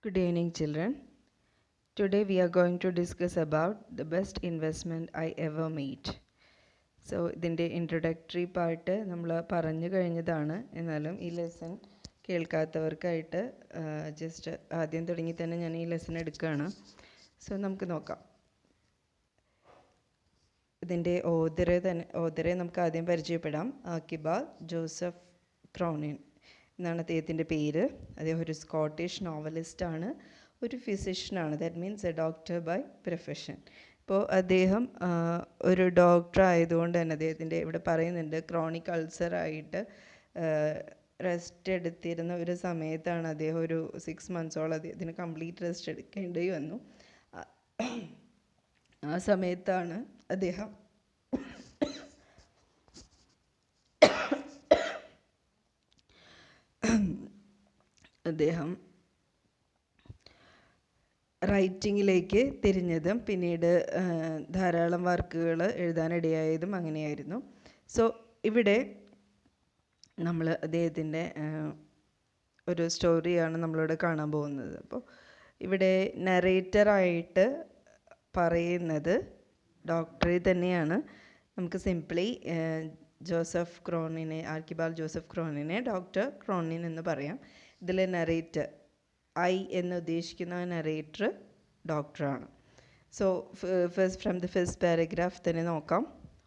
Good evening, children. Today we are going to discuss about the best investment I ever made. So ഇതിൻ്റെ introductory part നമ്മൾ പറഞ്ഞു കഴിഞ്ഞതാണ്. എന്നാലും ഈ lesson കേൾക്കാത്തവർക്കായിട്ട് just ആദ്യം തുടങ്ങി തന്നെ ഞാൻ ഈ ലെസൺ എടുക്കുകയാണ്. സോ നമുക്ക് നോക്കാം. ഇതിൻ്റെ ഓതറെ നമുക്ക് ആദ്യം പരിചയപ്പെടാം. ആർക്കിബാൾ ജോസഫ് ക്രോണിൻ എന്നാണ് അദ്ദേഹത്തിൻ്റെ പേര്. അദ്ദേഹം ഒരു സ്കോട്ടിഷ് നോവലിസ്റ്റാണ്, ഒരു ഫിസിഷ്യനാണ്. That means a doctor by profession. ഇപ്പോൾ അദ്ദേഹം ഒരു ഡോക്ടർ ആയതുകൊണ്ട് തന്നെ അദ്ദേഹത്തിൻ്റെ ഇവിടെ പറയുന്നുണ്ട് ക്രോണിക് അൾസറായിട്ട് റെസ്റ്റ് എടുത്തിരുന്ന ഒരു സമയത്താണ് അദ്ദേഹം ഒരു 6 monthsോളം അദ്ദേഹത്തിന് കംപ്ലീറ്റ് റെസ്റ്റ് എടുക്കേണ്ടി വന്നു. ആ സമയത്താണ് അദ്ദേഹം റൈറ്റിങ്ങിലേക്ക് തിരിഞ്ഞതും പിന്നീട് ധാരാളം വർക്കുകൾ എഴുതാനിടയായതും അങ്ങനെയായിരുന്നു. സോ ഇവിടെ നമ്മൾ അദ്ദേഹത്തിൻ്റെ ഒരു സ്റ്റോറിയാണ് നമ്മളിവിടെ കാണാൻ പോകുന്നത്. അപ്പോൾ ഇവിടെ നറേറ്ററായിട്ട് പറയുന്നത് ഡോക്ടറെ തന്നെയാണ്. നമുക്ക് സിംപ്ലി ജോസഫ് ക്രോണിനെ, ആർക്കിബാൾ ജോസഫ് ക്രോണിനെ ഡോക്ടർ ക്രോണിൻ എന്ന് പറയാം. ഇതിലെ നറേറ്റർ ഐ എന്ന് ഉദ്ദേശിക്കുന്ന നറേറ്റർ ഡോക്ടറാണ്. So from the first paragraph തന്നെ നോക്കാം.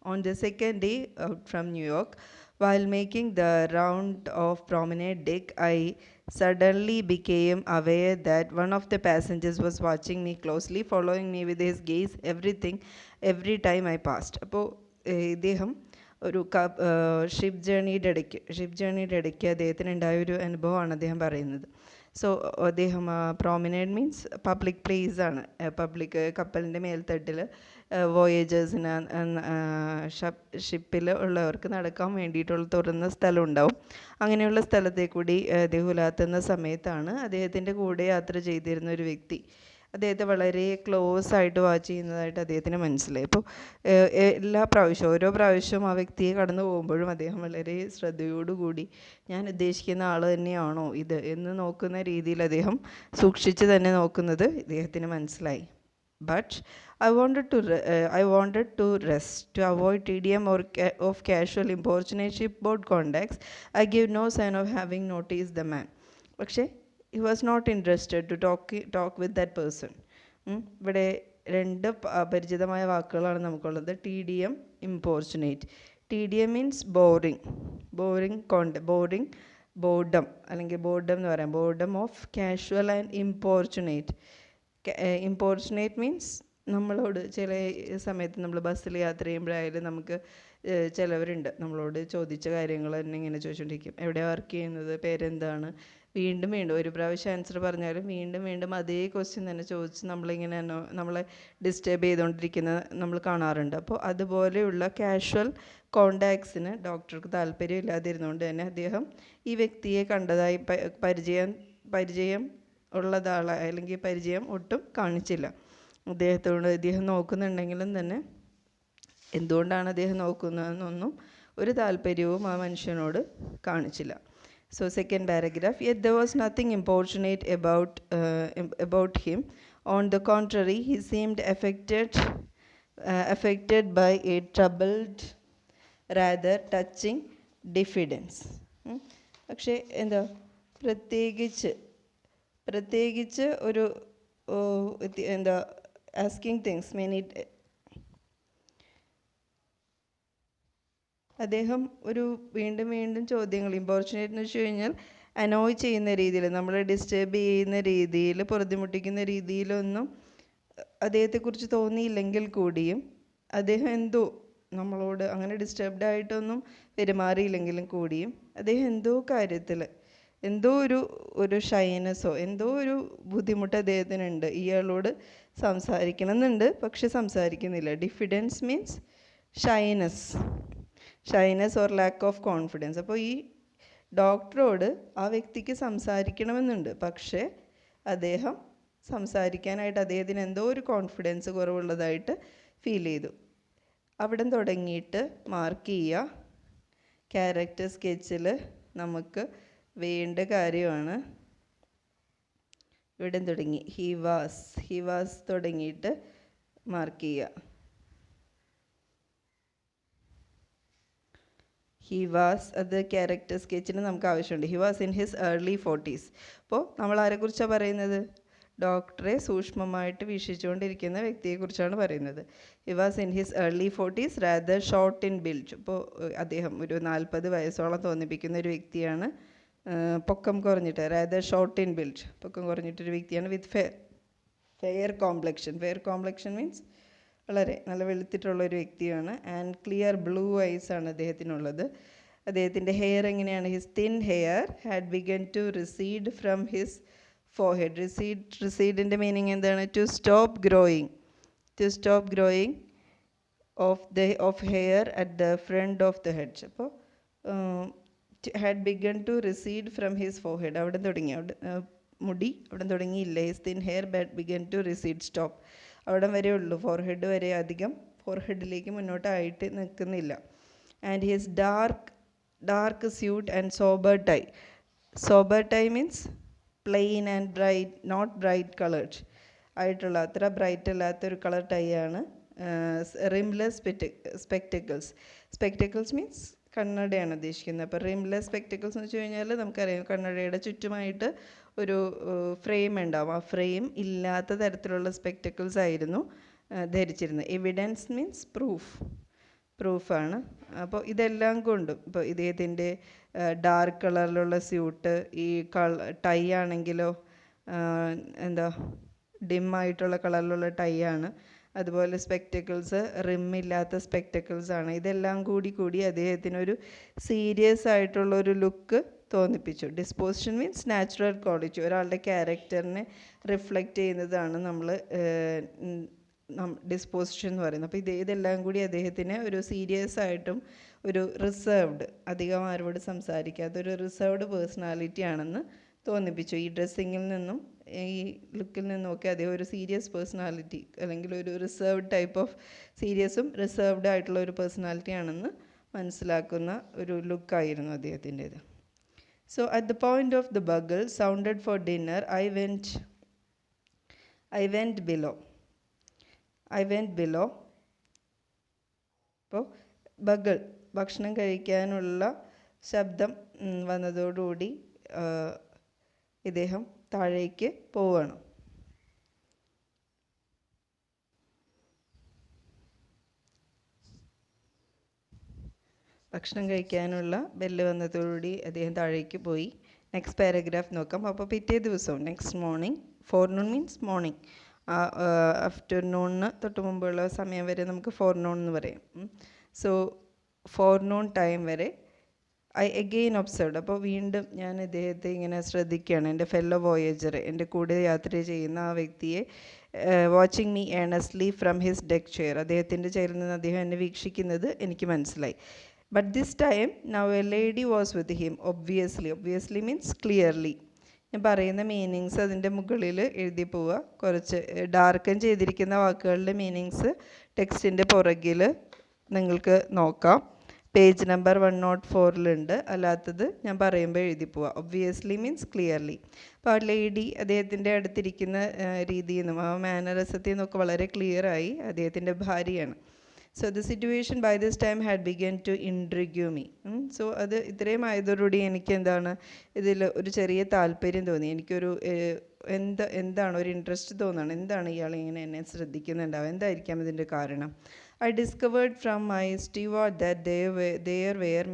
On the second day out from ന്യൂയോർക്ക്, while making the round of Promenade Deck, I suddenly became aware that one of the passengers was watching me closely, following me with his gaze every time I passed. അപ്പോൾ ഇദ്ദേഹം ഒരു ship ജേണിയുടെ ഇടയ്ക്ക് അദ്ദേഹത്തിന് ഉണ്ടായൊരു അനുഭവമാണ് അദ്ദേഹം പറയുന്നത്. So അദ്ദേഹം പ്രോമിനേഡ് means public place ആണ്. പബ്ലിക് കപ്പലിൻ്റെ മേൽത്തട്ടിൽ വോയേജേഴ്സിന് ഷിപ്പിൽ ഉള്ളവർക്ക് നടക്കാൻ വേണ്ടിയിട്ടുള്ള തുറന്ന സ്ഥലം ഉണ്ടാവും. അങ്ങനെയുള്ള സ്ഥലത്തെ കൂടി അദ്ദേഹം ഉലാത്തുന്ന സമയത്താണ് അദ്ദേഹത്തിൻ്റെ കൂടെ യാത്ര ചെയ്തിരുന്ന ഒരു വ്യക്തി അദ്ദേഹത്തെ വളരെ ക്ലോസ് ആയിട്ട് വാച്ച് ചെയ്യുന്നതായിട്ട് അദ്ദേഹത്തിന് മനസ്സിലായി. അപ്പോൾ ഓരോ പ്രാവശ്യവും ആ വ്യക്തിയെ കടന്നു പോകുമ്പോഴും അദ്ദേഹം വളരെ ശ്രദ്ധയോടുകൂടി ഞാൻ ഉദ്ദേശിക്കുന്ന ആൾ തന്നെയാണോ ഇത് എന്ന് നോക്കുന്ന രീതിയിൽ അദ്ദേഹം സൂക്ഷിച്ച് തന്നെ നോക്കുന്നത് ഇദ്ദേഹത്തിന് മനസ്സിലായി. But I wanted to rest. To avoid tedium of casual importunate shipboard contacts, I gave no sign of having noticed the man. പക്ഷേ he was not interested to talk with that person. ഇവിടെ രണ്ട് പരിചിതമായ വാക്കുകളാണ് നമുക്കുള്ളത്. tedium, importunate. tedium means boredom അല്ലെങ്കിൽ boredom എന്ന് പറയാം. boredom of casual and importunate. importunate means നമ്മളോട് ചില സമയത്ത് നമ്മൾ ബസ്സിൽ യാത്ര ചെയ്യുമ്പോഴായാലും നമുക്ക് ചിലവരുണ്ട് നമ്മളോട് ചോദിച്ച കാര്യങ്ങൾ തന്നെ ഇങ്ങനെ ചോദിച്ചുകൊണ്ടിരിക്കും. എവിടെയാണ് വർക്ക് ചെയ്യുന്നത്, പേരെന്താണ്, വീണ്ടും ഒരു പ്രാവശ്യം ആൻസർ പറഞ്ഞാലും വീണ്ടും അതേ ക്വസ്റ്റ്യൻ തന്നെ ചോദിച്ച് നമ്മളിങ്ങനെ നമ്മളെ ഡിസ്റ്റർബ് ചെയ്തുകൊണ്ടിരിക്കുന്നത് നമ്മൾ കാണാറുണ്ട്. അപ്പോൾ അതുപോലെയുള്ള കാഷ്വൽ കോണ്ടാക്ട്സിന് ഡോക്ടർക്ക് താല്പര്യം ഇല്ലാതിരുന്നുകൊണ്ട് തന്നെ അദ്ദേഹം ഈ വ്യക്തിയെ കണ്ടതായി പരിചയം ഉള്ളതാളെ അല്ലെങ്കിൽ പരിചയം ഒട്ടും കാണിച്ചില്ല. അദ്ദേഹം നോക്കുന്നുണ്ടെങ്കിലും തന്നെ എന്തുകൊണ്ടാണ് അദ്ദേഹം നോക്കുന്നതെന്നൊന്നും ഒരു താല്പര്യവും ആ മനുഷ്യനോട് കാണിച്ചില്ല. So second paragraph, yet there was nothing importunate about him. On the contrary, he seemed affected by a troubled, rather touching diffidence. പക്ഷേ പ്രത്യേകിച്ച് ഒരു asking things many. അദ്ദേഹം ഒരു വീണ്ടും ചോദ്യങ്ങൾ ഇമ്പോർച്ചുനേറ്റ് എന്ന് വെച്ച് കഴിഞ്ഞാൽ അനോയ് ചെയ്യുന്ന രീതിയിൽ, നമ്മളെ ഡിസ്റ്റർബ് ചെയ്യുന്ന രീതിയിൽ, പൊറുതിമുട്ടിക്കുന്ന രീതിയിലൊന്നും അദ്ദേഹത്തെക്കുറിച്ച് തോന്നിയില്ലെങ്കിൽ കൂടിയും അദ്ദേഹം നമ്മളോട് അങ്ങനെ ഡിസ്റ്റർബ്ഡ് ആയിട്ടൊന്നും പെരുമാറിയില്ലെങ്കിലും കൂടിയും അദ്ദേഹം കാര്യത്തിൽ ഒരു ഷൈനസോ ഒരു ബുദ്ധിമുട്ട് അദ്ദേഹത്തിനുണ്ട്. ഇയാളോട് സംസാരിക്കണം എന്നുണ്ട്, പക്ഷെ സംസാരിക്കുന്നില്ല. Diffidence means shyness or lack of confidence. അപ്പോൾ ഈ ഡോക്ടറോട് ആ വ്യക്തിക്ക് സംസാരിക്കണമെന്നുണ്ട്, പക്ഷേ അദ്ദേഹം സംസാരിക്കാനായിട്ട് അദ്ദേഹത്തിന് ഒരു കോൺഫിഡൻസ് കുറവുള്ളതായിട്ട് ഫീൽ ചെയ്തു. അവിടെ തുടങ്ങിയിട്ട് മാർക്ക് ചെയ്യുക. ക്യാരക്ടർ സ്കെച്ചിൽ നമുക്ക് വേണ്ട കാര്യമാണ് ഇവിടെ തുടങ്ങി ഹി വാസ് തുടങ്ങിയിട്ട് മാർക്ക് ചെയ്യുക. ഹി വാസ്, അത് ക്യാരക്ടർ സ്കെച്ചിന് നമുക്ക് ആവശ്യമുണ്ട്. He was in his early 40s. അപ്പോൾ നമ്മൾ ആരെക്കുറിച്ചാണ് പറയുന്നത്? ഡോക്ടറെ സൂക്ഷ്മമായിട്ട് വീക്ഷിച്ചുകൊണ്ടിരിക്കുന്ന വ്യക്തിയെക്കുറിച്ചാണ് പറയുന്നത്. He was in his early 40s rather short in build. ഇപ്പോൾ അദ്ദേഹം ഒരു 40 വയസ്സോളം തോന്നിപ്പിക്കുന്ന ഒരു വ്യക്തിയാണ്. പൊക്കം കുറഞ്ഞിട്ട്, റാദർ ഷോർട്ട് ഇൻ ബിൽഡ്, പൊക്കം കുറഞ്ഞിട്ടൊരു വ്യക്തിയാണ്. With fair complexion. Fair complexion means വളരെ നല്ല വെളുത്തിട്ടുള്ള ഒരു വ്യക്തിയാണ്. ആൻഡ് ക്ലിയർ ബ്ലൂ ഐസ് ആണ് അദ്ദേഹത്തിനുള്ളത്. അദ്ദേഹത്തിൻ്റെ ഹെയർ എങ്ങനെയാണ്? His thin hair had begun to recede from his forehead. റിസീഡിൻ്റെ മീനിങ് എന്താണ്? To stop growing of hair at the front of the head. അപ്പോൾ had begun to recede from his forehead, അവിടെ തുടങ്ങി, മുടി അവിടെ തുടങ്ങിയില്ല. His thin hair began to recede, stop, അവിടെ വരെ ഉള്ളൂ, ഫോർഹെഡ് വരെ, അധികം ഫോർഹെഡിലേക്ക് മുന്നോട്ടായിട്ട് നിൽക്കുന്നില്ല. And his dark suit and sober tie means plain and bright, not bright coloured ആയിട്ടുള്ള, അത്ര ബ്രൈറ്റ് അല്ലാത്തൊരു കളർ ടൈ ആണ്. റിംലെസ് സ്പെക്ടക്കിൾസ് മീൻസ് കണ്ണടയാണ് ഉദ്ദേശിക്കുന്നത്. അപ്പോൾ റിംലെസ് സ്പെക്ടക്കിൾസ് എന്ന് വെച്ച് കഴിഞ്ഞാൽ നമുക്കറിയാം കണ്ണടയുടെ ചുറ്റുമായിട്ട് ഒരു ഫ്രെയിം ഉണ്ടാവും. ആ ഫ്രെയിം ഇല്ലാത്ത തരത്തിലുള്ള സ്പെക്ടക്കിൾസ് ആയിരുന്നു ധരിച്ചിരുന്നത്. എവിഡൻസ് മീൻസ് പ്രൂഫാണ്. അപ്പോൾ ഇതെല്ലാം കൊണ്ടും, ഇപ്പോൾ ഇദ്ദേഹത്തിൻ്റെ ഡാർക്ക് കളറിലുള്ള സ്യൂട്ട്, ഈ ടൈ ആണെങ്കിലോ എന്താ ഡിമ്മായിട്ടുള്ള കളറിലുള്ള ടൈ ആണ്. അതുപോലെ സ്പെക്ടക്കിൾസ് റിമ്മില്ലാത്ത സ്പെക്ടക്കിൾസ് ആണ്. ഇതെല്ലാം കൂടി അദ്ദേഹത്തിനൊരു സീരിയസ് ആയിട്ടുള്ളൊരു ലുക്ക് തോന്നിപ്പിച്ചു. ഡിസ്പോസിഷൻ മീൻസ് നാച്ചുറൽ ക്വാളിറ്റി, ഒരാളുടെ ക്യാരക്ടറിനെ റിഫ്ലക്റ്റ് ചെയ്യുന്നതാണ് നമ്മൾ ഡിസ്പോസിഷൻ എന്ന് പറയുന്നത്. അപ്പോൾ ഇതെല്ലാം കൂടി അദ്ദേഹത്തിന് ഒരു സീരിയസ് ആയിട്ടും ഒരു റിസർവ്ഡ്, അധികം ആരോട് സംസാരിക്കാത്ത ഒരു റിസർവ്ഡ് പേഴ്സണാലിറ്റി ആണെന്ന് തോന്നിപ്പിച്ചു. ഈ ഡ്രസ്സിങ്ങിൽ നിന്നും ഈ ലുക്കിൽ നിന്നുമൊക്കെ അദ്ദേഹം ഒരു സീരിയസ് പേഴ്സണാലിറ്റി, അല്ലെങ്കിൽ ഒരു റിസർവ്ഡ് ടൈപ്പ് ഓഫ് സീരിയസും റിസർവ്ഡ് ആയിട്ടുള്ള ഒരു പേഴ്സണാലിറ്റി ആണെന്ന് മനസ്സിലാക്കുന്ന ഒരു ലുക്കായിരുന്നു അദ്ദേഹത്തിൻ്റേത്. So at the point of the bugle sounded for dinner, I went below. അപ്പോൾ ബഗിൾ, ഭക്ഷണം കഴിക്കാനുള്ള ശബ്ദം വന്നതോടുകൂടി ഇദ്ദേഹം താഴേക്ക് പോവുകയാണ്. ഭക്ഷണം കഴിക്കാനുള്ള ബെല്ല് വന്നതോടുകൂടി അദ്ദേഹം താഴേക്ക് പോയി. നെക്സ്റ്റ് പാരഗ്രാഫ് നോക്കാം. അപ്പോൾ പിറ്റേ ദിവസവും, next morning, forenoon means morning, ആഫ്റ്റർനൂണിന് തൊട്ട് മുമ്പുള്ള സമയം വരെ നമുക്ക് ഫോർനൂൺ എന്ന് പറയും. സോ ഫോർനൂൺ ടൈം വരെ ഐ അഗെയിൻ ഒബ്സർവ്ഡ്, അപ്പോൾ വീണ്ടും ഞാൻ ഇദ്ദേഹത്തെ ഇങ്ങനെ ശ്രദ്ധിക്കുകയാണ്, എൻ്റെ ഫെല്ലോ വോയേജർ, എൻ്റെ കൂടെ യാത്ര ചെയ്യുന്ന ആ വ്യക്തിയെ. Watching me earnestly from his deck chair, അദ്ദേഹത്തിൻ്റെ ചെയറിൽ നിന്ന് അദ്ദേഹം എന്നെ വീക്ഷിക്കുന്നത് എനിക്ക് മനസ്സിലായി. But this time, now a lady was with him, obviously means clearly. ഞാൻ പറയുന്ന മീനിങ്സ് അതിൻ്റെ മുകളിൽ എഴുതി പോവുക. കുറച്ച് ഡാർക്കൻ ചെയ്തിരിക്കുന്ന വാക്കുകളുടെ മീനിങ്സ് ടെക്സ്റ്റിൻ്റെ പുറകിൽ നിങ്ങൾക്ക് നോക്കാം. പേജ് നമ്പർ 104 അല്ലാത്തത് ഞാൻ പറയുമ്പോൾ എഴുതി പോവുക. Obviously means clearly. അപ്പോൾ ആ ലേഡി അദ്ദേഹത്തിൻ്റെ അടുത്തിരിക്കുന്ന രീതിയിൽ നിന്നും ആ മാനറിസത്തിൽ നിന്നൊക്കെ വളരെ ക്ലിയറായി അദ്ദേഹത്തിൻ്റെ ഭാര്യയാണ്. So the situation by this time had begun to intrigue me. So അത് ഇത്രയും ആയതോടുകൂടി എനിക്ക് എന്താണ് ഇതിൽ ഒരു ചെറിയ താല്പര്യം തോന്നി. എനിക്കൊരു എന്താണ് ഒരു ഇൻട്രസ്റ്റ് തോന്നുകയാണ്. എന്താണ് ഇയാൾ ഇങ്ങനെ എന്നെ ശ്രദ്ധിക്കുന്നുണ്ടാവും, എന്തായിരിക്കാം ഇതിൻ്റെ കാരണം? I discovered from my steward that they were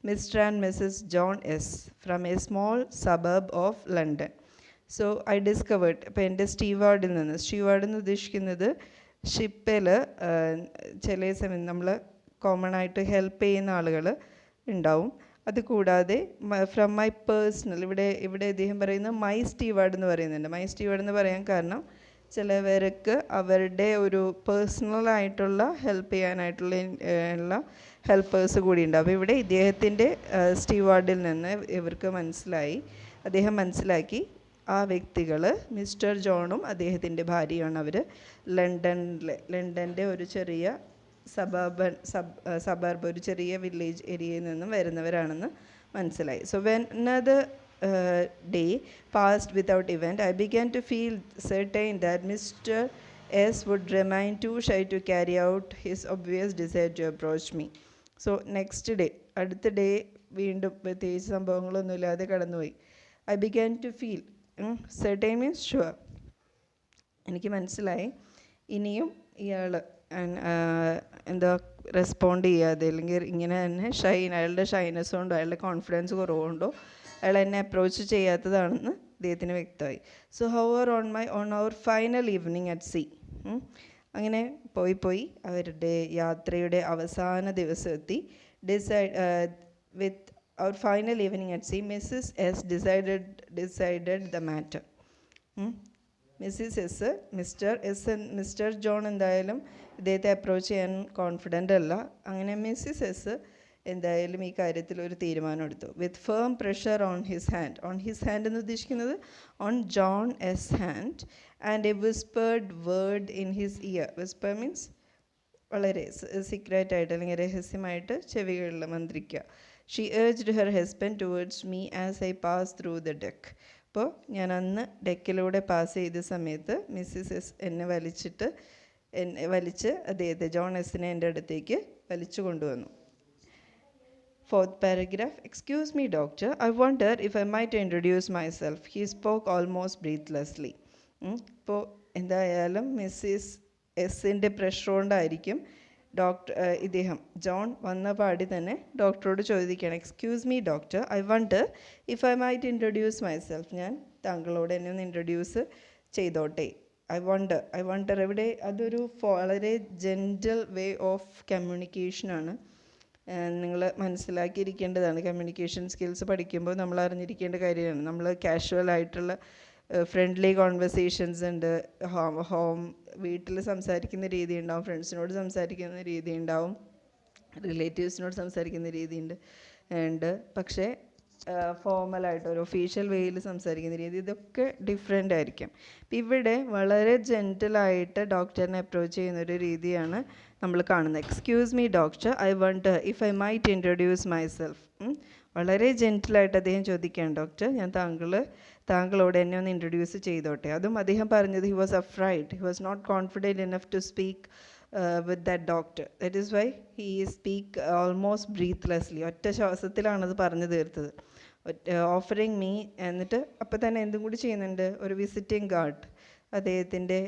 Mr. and Mrs. John S. from a small suburb of London. So I discovered, അപ്പോൾ എൻ്റെ സ്റ്റീവാർഡിൽ നിന്ന്, സ്റ്റീവാർഡ് എന്ന് ഉദ്ദേശിക്കുന്നത് ഷിപ്പിൽ ചില സമയം നമ്മൾ കോമൺ ആയിട്ട് ഹെൽപ്പ് ചെയ്യുന്ന ആളുകൾ ഉണ്ടാവും. അതുകൂടാതെ ഫ്രം മൈ പേഴ്സണൽ, ഇവിടെ അദ്ദേഹം പറയുന്നത് മൈ സ്റ്റീവാർഡ് എന്ന് പറയുന്നുണ്ട്. മൈ സ്റ്റീവാർഡ് എന്ന് പറയാൻ കാരണം ചിലവർക്ക് അവരുടെ ഒരു പേഴ്സണലായിട്ടുള്ള ഹെൽപ്പ് ചെയ്യാനായിട്ടുള്ള ഹെൽപ്പേഴ്സ് കൂടി ഉണ്ട്. അപ്പോൾ ഇവിടെ ഇദ്ദേഹത്തിൻ്റെ സ്റ്റീവാർഡിൽ നിന്ന് അദ്ദേഹം മനസ്സിലാക്കി ആ വ്യക്തികൾ മിസ്റ്റർ ജോണും അദ്ദേഹത്തിൻ്റെ ഭാര്യയാണ്. അവർ ലണ്ടൻ്റെ ഒരു ചെറിയ സബർബ് ഒരു ചെറിയ വില്ലേജ് ഏരിയയിൽ നിന്നും വരുന്നവരാണെന്ന് മനസ്സിലായി. സോ വെൻ അത് day passed without event, I began to feel certain that Mr. S would remain too shy to carry out his obvious desire to approach me. So next day, അടുത്ത day വീണ്ടും പ്രത്യേകിച്ച് സംഭവങ്ങളൊന്നുമില്ലാതെ കടന്നുപോയി. I began to feel, certain means sure. എനിക്ക് മനസ്സിലായി ഇനിയും ഇയാൾ എന്താ respond ചെയ്യാതെ അല്ലെങ്കിൽ ഇങ്ങനെ തന്നെ അയാളുടെ ഷൈനസ് കൊണ്ടോ അയാളുടെ കോൺഫിഡൻസ് കുറവുകൊണ്ടോ അയാൾ എന്നെ അപ്രോച്ച് ചെയ്യാത്തതാണെന്ന് അദ്ദേഹത്തിന് വ്യക്തമായി. So however on our final evening at sea, അങ്ങനെ പോയി അവരുടെ യാത്രയുടെ അവസാന ദിവസം എത്തി. With our final evening at sea Mrs S decided the matter. Mister John എന്തായാലും ഇദ്ദേഹത്തെ അപ്രോച്ച് ചെയ്യാൻ കോൺഫിഡൻ്റ് അല്ല. അങ്ങനെ മിസ്സിസ് എസ് എന്തായാലും ഈ കാര്യത്തിൽ ഒരു തീരുമാനം എടുത്തു. With firm pressure on his hand എന്ന് ഉദ്ദേശിക്കുന്നത് on John's hand and a whispered word in his ear. Whisper means വളരെ സീക്രറ്റായിട്ട് അല്ലെങ്കിൽ രഹസ്യമായിട്ട് ചെവികളിൽ മന്ത്രിക്കുക. She urged her husband towards me as I pass through the deck. അപ്പോൾ ഞാൻ അന്ന് ഡെക്കിലൂടെ പാസ് ചെയ്ത സമയത്ത് മിസ്സിസ് എസ് എന്നെ വലിച്ച് അദ്ദേഹത്തെ ജോൺ എസിനെ എൻ്റെ അടുത്തേക്ക് വലിച്ചു കൊണ്ടുവന്നു. 4th paragraph. Excuse me, doctor. I wonder if I might introduce myself. He spoke almost breathlessly. ഇപ്പോൾ എന്തായാലും മിസ്സിസ് എസിൻ്റെ പ്രഷർ കൊണ്ടായിരിക്കും ഇദ്ദേഹം ജോൺ വന്ന പാടി തന്നെ ഡോക്ടറോട് ചോദിക്കുകയാണ്, excuse me doctor, I wonder if I might introduce myself. ഞാൻ താങ്കളോട് എന്നെ ഒന്ന് ഇൻട്രൊഡ്യൂസ് ചെയ്തോട്ടെ. ഐ വണ്ടർ എവിടെ അതൊരു വളരെ ജെൻറ്റൽ വേ ഓഫ് കമ്മ്യൂണിക്കേഷനാണ്. നിങ്ങൾ മനസ്സിലാക്കിയിരിക്കേണ്ടതാണ്. കമ്മ്യൂണിക്കേഷൻ സ്കിൽസ് പഠിക്കുമ്പോൾ നമ്മൾ അറിഞ്ഞിരിക്കേണ്ട കാര്യമാണ്. നമ്മൾ കാഷ്വലായിട്ടുള്ള ഫ്രണ്ട്ലി കോൺവെർസേഷൻസ് ഉണ്ട്. വീട്ടിൽ സംസാരിക്കുന്ന രീതി ഉണ്ടാവും, ഫ്രണ്ട്സിനോട് സംസാരിക്കുന്ന രീതി ഉണ്ടാവും, റിലേറ്റീവ്സിനോട് സംസാരിക്കുന്ന രീതിയുണ്ട്. പക്ഷേ ഫോർമലായിട്ട് ഒരു ഒഫീഷ്യൽ വേയിൽ സംസാരിക്കുന്ന രീതി ഇതൊക്കെ ഡിഫറെൻ്റ് ആയിരിക്കും. അപ്പം ഇവിടെ വളരെ ജെൻറ്റലായിട്ട് ഡോക്ടറിനെ അപ്രോച്ച് ചെയ്യുന്നൊരു രീതിയാണ് നമ്മൾ കാണുന്നത്. Excuse me doctor, I wonder if I might introduce myself. വളരെ ജെൻറ്റിലായിട്ട് അദ്ദേഹം ചോദിക്കുകയാണ്, ഡോക്ടർ ഞാൻ താങ്കളോട് എന്നെ ഒന്ന് ഇൻട്രൊഡ്യൂസ് ചെയ്തോട്ടെ. അതും അദ്ദേഹം പറഞ്ഞത് he was afraid, he was not confident enough to speak with that doctor. That is why he speak almost breathlessly. ഒറ്റ ശ്വാസത്തിലാണത് പറഞ്ഞു തീർത്തത്. ഓഫറിങ് മീ, എന്നിട്ട് അപ്പം തന്നെ എന്തും കൂടി ചെയ്യുന്നുണ്ട്, ഒരു വിസിറ്റിംഗ് കാർഡ്. അദ്ദേഹത്തിൻ്റെ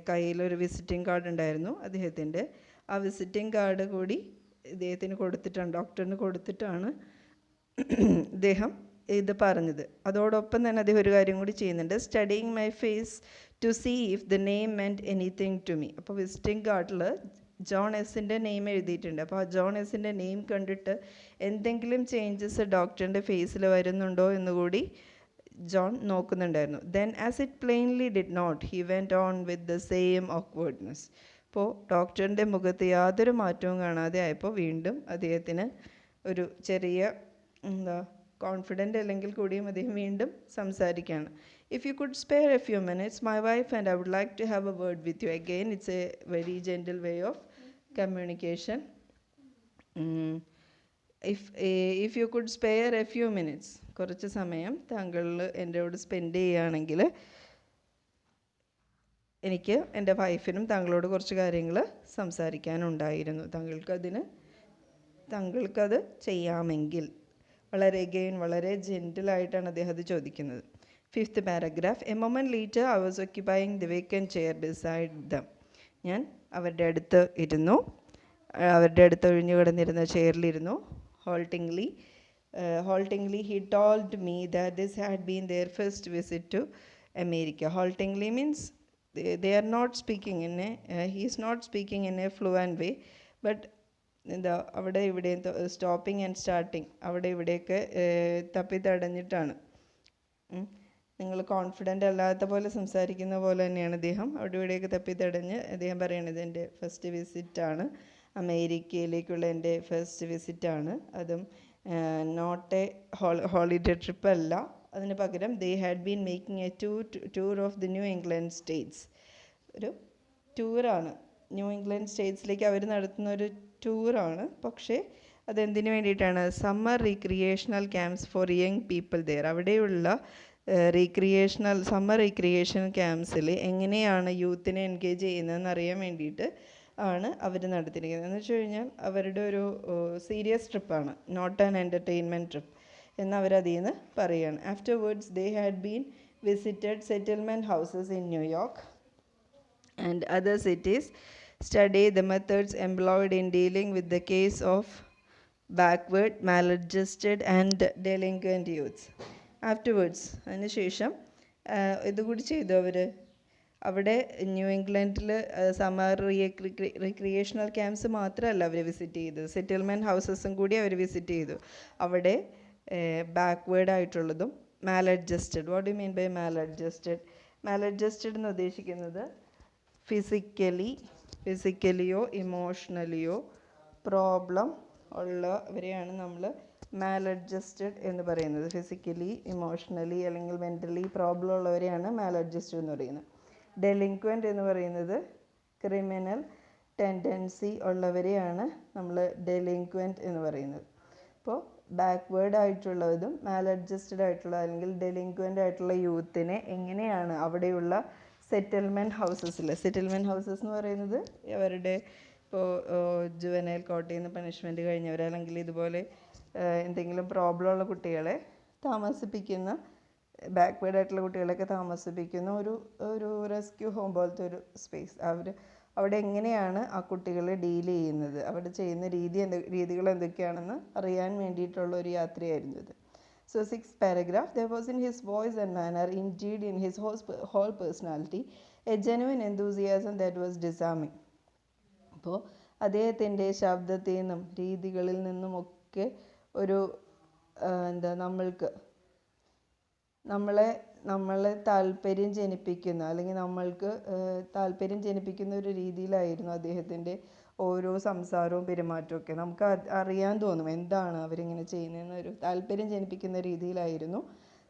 കയ്യിലൊരു വിസിറ്റിംഗ് കാർഡ് ഉണ്ടായിരുന്നു അദ്ദേഹത്തിൻ്റെ. ആ വിസിറ്റിംഗ് കാർഡ് കൂടി ഇദ്ദേഹത്തിന് കൊടുത്തിട്ടാണ്, ഡോക്ടറിന് കൊടുത്തിട്ടാണ് ഇദ്ദേഹം ഇത് പറഞ്ഞത്. അതോടൊപ്പം തന്നെ അദ്ദേഹം ഒരു കാര്യം കൂടി ചെയ്യുന്നുണ്ട്, studying my face to see if the name meant anything to me. അപ്പോൾ വിസിറ്റിംഗ് കാർഡിൽ ജോൺ എസിൻ്റെ നെയിം എഴുതിയിട്ടുണ്ട്. അപ്പോൾ ആ ജോൺ എസിൻ്റെ നെയിം കണ്ടിട്ട് എന്തെങ്കിലും ചേഞ്ചസ് ഡോക്ടറിൻ്റെ ഫേസിൽ വരുന്നുണ്ടോ എന്നുകൂടി ജോൺ നോക്കുന്നുണ്ടായിരുന്നു. Then as it plainly did not, he went on with the same awkwardness. അപ്പോൾ ഡോക്ടറിൻ്റെ മുഖത്ത് യാതൊരു മാറ്റവും കാണാതെ ആയപ്പോൾ വീണ്ടും അദ്ദേഹത്തിന് ഒരു ചെറിയ കോൺഫിഡൻ്റ് അല്ലെങ്കിൽ കൂടിയും അദ്ദേഹം വീണ്ടും സംസാരിക്കുകയാണ്. If you could spare a few minutes my wife and I would like to have a word with you. Again it's a very gentle way of communication. If you could spare a few minutes, കുറച്ച് സമയം താങ്കൾ എന്നോട് spend ചെയ്യുകയാണെങ്കിൽ എനിക്ക് എൻ്റെ വൈഫിനും താങ്കളോട് കുറച്ച് കാര്യങ്ങൾ സംസാരിക്കാനുണ്ടായിരുന്നു. താങ്കൾക്കത് ചെയ്യാമെങ്കിൽ. വളരെ ജെൻറ്റിലായിട്ടാണ് അദ്ദേഹം അത് ചോദിക്കുന്നത്. 5th paragraph. A moment later I was occupying the vacant chair beside them. ഞാൻ അവരുടെ അടുത്ത് ഇരുന്നു, അവരുടെ അടുത്ത് ഒഴിഞ്ഞു കിടന്നിരുന്ന ചെയറിലിരുന്നു. Haltingly he told me that this had been their first visit to America. Haltingly means they are not speaking in he is not speaking in a fluent way, but അവിടെ ഇവിടെ സ്റ്റോപ്പിംഗ് ആൻഡ് സ്റ്റാർട്ടിങ് അവിടെ ഇവിടെയൊക്കെ തപ്പിത്തടഞ്ഞിട്ടാണ്. നിങ്ങൾ confident അല്ലാത്ത പോലെ സംസാരിക്കുന്ന പോലെ തന്നെയാണ് അദ്ദേഹം അവിടെ ഇവിടെയൊക്കെ തപ്പിത്തടഞ്ഞ് അദ്ദേഹം പറയണത് എൻ്റെ ഫസ്റ്റ് വിസിറ്റാണ്, അമേരിക്കയിലേക്കുള്ള എൻ്റെ ഫസ്റ്റ് വിസിറ്റാണ്. അതും നോട്ട് എ ഹോളിഡേ ട്രിപ്പ് അല്ല, അതിന് പകരം they had been making A tour of the new England States. ഒരു ടൂറാണ്, ന്യൂ ഇംഗ്ലണ്ട് സ്റ്റേറ്റ്സിലേക്ക് അവർ നടത്തുന്ന ഒരു ടൂറാണ്. പക്ഷേ അതെന്തിനു വേണ്ടിയിട്ടാണ്? Summer recreational camps for young people there. അവിടെയുള്ള സമ്മർ റീക്രിയേഷൻ ക്യാമ്പ്സിൽ എങ്ങനെയാണ് യൂത്തിനെ എൻഗേജ് ചെയ്യുന്നതെന്ന് അറിയാൻ വേണ്ടിയിട്ട് ആണ് അവർ നടത്തിയിരിക്കുന്നത്. എന്ന് വെച്ച് കഴിഞ്ഞാൽ അവരുടെ ഒരു സീരിയസ് ട്രിപ്പാണ്, നോട്ട് ആൻ എൻ്റർടൈൻമെൻറ്റ് ട്രിപ്പ് എന്ന് അവരതിൽ നിന്ന് പറയുകയാണ്. Afterwards they had been visited settlement houses in New York and other cities, study the methods employed in dealing with the case of backward, maladjusted and delinquent youths. Afterwards, അതിനുശേഷം ഇതുകൂടി ചെയ്തു അവർ. അവിടെ new ഇംഗ്ലണ്ടിൽ summer recreational camps മാത്രമല്ല അവർ visit ചെയ്തത്, settlement ഹൗസസും കൂടി അവർ visit ചെയ്തു. അവിടെ ബാക്ക്വേർഡ് ആയിട്ടുള്ളതും maladjusted. What do mean by maladjusted? Maladjusted എന്ന് ഉദ്ദേശിക്കുന്നത് ഫിസിക്കലിയോ ഇമോഷണലിയോ പ്രോബ്ലം ഉള്ളവരെയാണ് നമ്മൾ മാലഡ്ജസ്റ്റഡ് എന്ന് പറയുന്നത്. ഫിസിക്കലി, ഇമോഷണലി അല്ലെങ്കിൽ മെൻ്റലി പ്രോബ്ലം ഉള്ളവരെയാണ് മാലഡ്ജസ്റ്റഡ് എന്ന് പറയുന്നത്. ഡെലിക്വൻ്റ് എന്ന് പറയുന്നത് ക്രിമിനൽ ടെൻഡൻസി ഉള്ളവരെയാണ് നമ്മൾ ഡെലിക്വൻ്റ് എന്ന് പറയുന്നത്. അപ്പോൾ ബാക്ക്വേർഡ് ആയിട്ടുള്ളതും മാലഡ്ജസ്റ്റഡ് ആയിട്ടുള്ള അല്ലെങ്കിൽ ഡെലിക്വൻ്റ് ആയിട്ടുള്ള യൂത്തിനെ എങ്ങനെയാണ് അവിടെയുള്ള സെറ്റിൽമെൻറ്റ് ഹൗസസ് എന്ന് പറയുന്നത് അവരുടെ ഇപ്പോൾ ജുവനൈൽ കോട്ടയിൽ നിന്ന് പണിഷ്മെൻറ്റ് കഴിഞ്ഞവർ അല്ലെങ്കിൽ ഇതുപോലെ എന്തെങ്കിലും പ്രോബ്ലം ഉള്ള കുട്ടികളെ താമസിപ്പിക്കുന്ന, ബാക്ക്വേർഡ് ആയിട്ടുള്ള കുട്ടികളെയൊക്കെ താമസിപ്പിക്കുന്ന ഒരു റെസ്ക്യൂ ഹോം പോലത്തെ ഒരു സ്പേസ്. അവിടെ എങ്ങനെയാണ് ആ കുട്ടികളെ ഡീൽ ചെയ്യുന്നത്, അവിടെ ചെയ്യുന്ന രീതികൾ എന്തൊക്കെയാണെന്ന് അറിയാൻ വേണ്ടിയിട്ടുള്ള ഒരു യാത്രയായിരുന്നു ഇത്. So, 6th paragraph, there was in his voice and manner, indeed in his whole personality, a genuine enthusiasm that was disarming. അപ്പോൾ അദ്ദേഹത്തിൻ്റെ ശബ്ദത്തിൽ നിന്നും രീതികളിൽ നിന്നുമൊക്കെ ഒരു നമ്മളെ താല്പര്യം ജനിപ്പിക്കുന്ന അല്ലെങ്കിൽ നമ്മൾക്ക് താല്പര്യം ജനിപ്പിക്കുന്ന ഒരു രീതിയിലായിരുന്നു അദ്ദേഹത്തിൻ്റെ ഓരോ സംസാരവും പെരുമാറ്റവും ഒക്കെ. നമുക്ക് അറിയാൻ തോന്നും എന്താണ് അവരിങ്ങനെ ചെയ്യുന്നതെന്നൊരു താല്പര്യം ജനിപ്പിക്കുന്ന രീതിയിലായിരുന്നു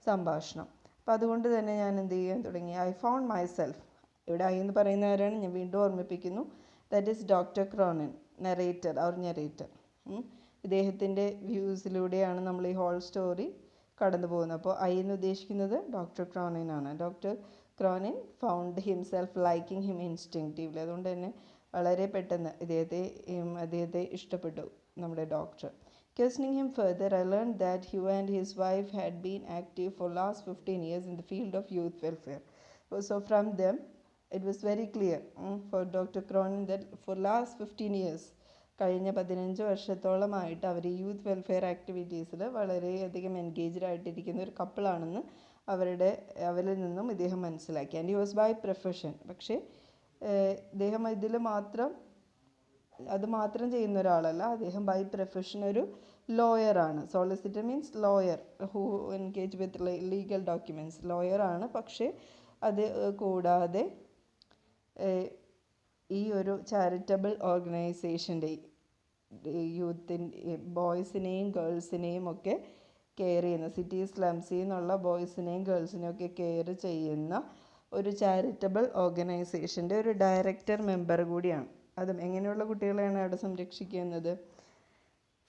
സംഭാഷണം. അപ്പം അതുകൊണ്ട് തന്നെ ഞാൻ എന്ത് ചെയ്യാൻ തുടങ്ങി, ഐ ഫൗണ്ട് മൈസെൽഫ്. ഇവിടെ ഐ എന്ന് പറയുന്ന ആരാണ്? ഞാൻ വീണ്ടും ഓർമ്മിപ്പിക്കുന്നു, ദാറ്റ് ഈസ് ഡോക്ടർ ക്രോണൻ, നെറേറ്റർ. ഇദ്ദേഹത്തിൻ്റെ വ്യൂസിലൂടെയാണ് നമ്മൾ ഈ ഹോൾ സ്റ്റോറി കടന്നു പോകുന്നത്. അപ്പോൾ ഐ എന്ന് ഉദ്ദേശിക്കുന്നത് ഡോക്ടർ ക്രോണിൻ ആണ്. Doctor Cronin found himself liking him instinctively. അതുകൊണ്ട് തന്നെ വളരെ പെട്ടെന്ന് അദ്ദേഹത്തെ ഇഷ്ടപ്പെട്ടു നമ്മുടെ doctor. Questioning him further, I learned that he and his wife had been active for last 15 years in the field of youth welfare. So from them, it was very clear for Dr. Cronin that for last 15 years, കഴിഞ്ഞ 15 വർഷത്തോളമായിട്ട് അവർ youth welfare ആക്ടിവിറ്റീസിൽ വളരെയധികം engaged ആയിട്ടിരിക്കുന്ന ഒരു കപ്പിളാണെന്ന് അവരിൽ നിന്നും ഇദ്ദേഹം മനസ്സിലാക്കി. And he was by profession. പക്ഷേ അദ്ദേഹം അത് മാത്രം ചെയ്യുന്ന ഒരാളല്ല. അദ്ദേഹം ബൈ പ്രൊഫഷൻ ഒരു ലോയറാണ്. Solicitor means lawyer who engage with legal documents. ലോയറാണ്. പക്ഷേ അത് കൂടാതെ ഈ ഒരു ചാരിറ്റബിൾ ഓർഗനൈസേഷൻ്റെ ബോയ്സിനെയും ഗേൾസിനെയും ഒക്കെ കെയർ ചെയ്യുന്ന, സിറ്റി സ്ലംസിൽ നിന്നുള്ള ബോയ്സിനെയും ഗേൾസിനെയും ഒക്കെ കെയർ ചെയ്യുന്ന ഒരു ചാരിറ്റബിൾ ഓർഗനൈസേഷൻ്റെ ഒരു ഡയറക്ടർ മെമ്പർ കൂടിയാണ്. അതും എങ്ങനെയുള്ള കുട്ടികളെയാണ് അവിടെ സംരക്ഷിക്കുന്നത്?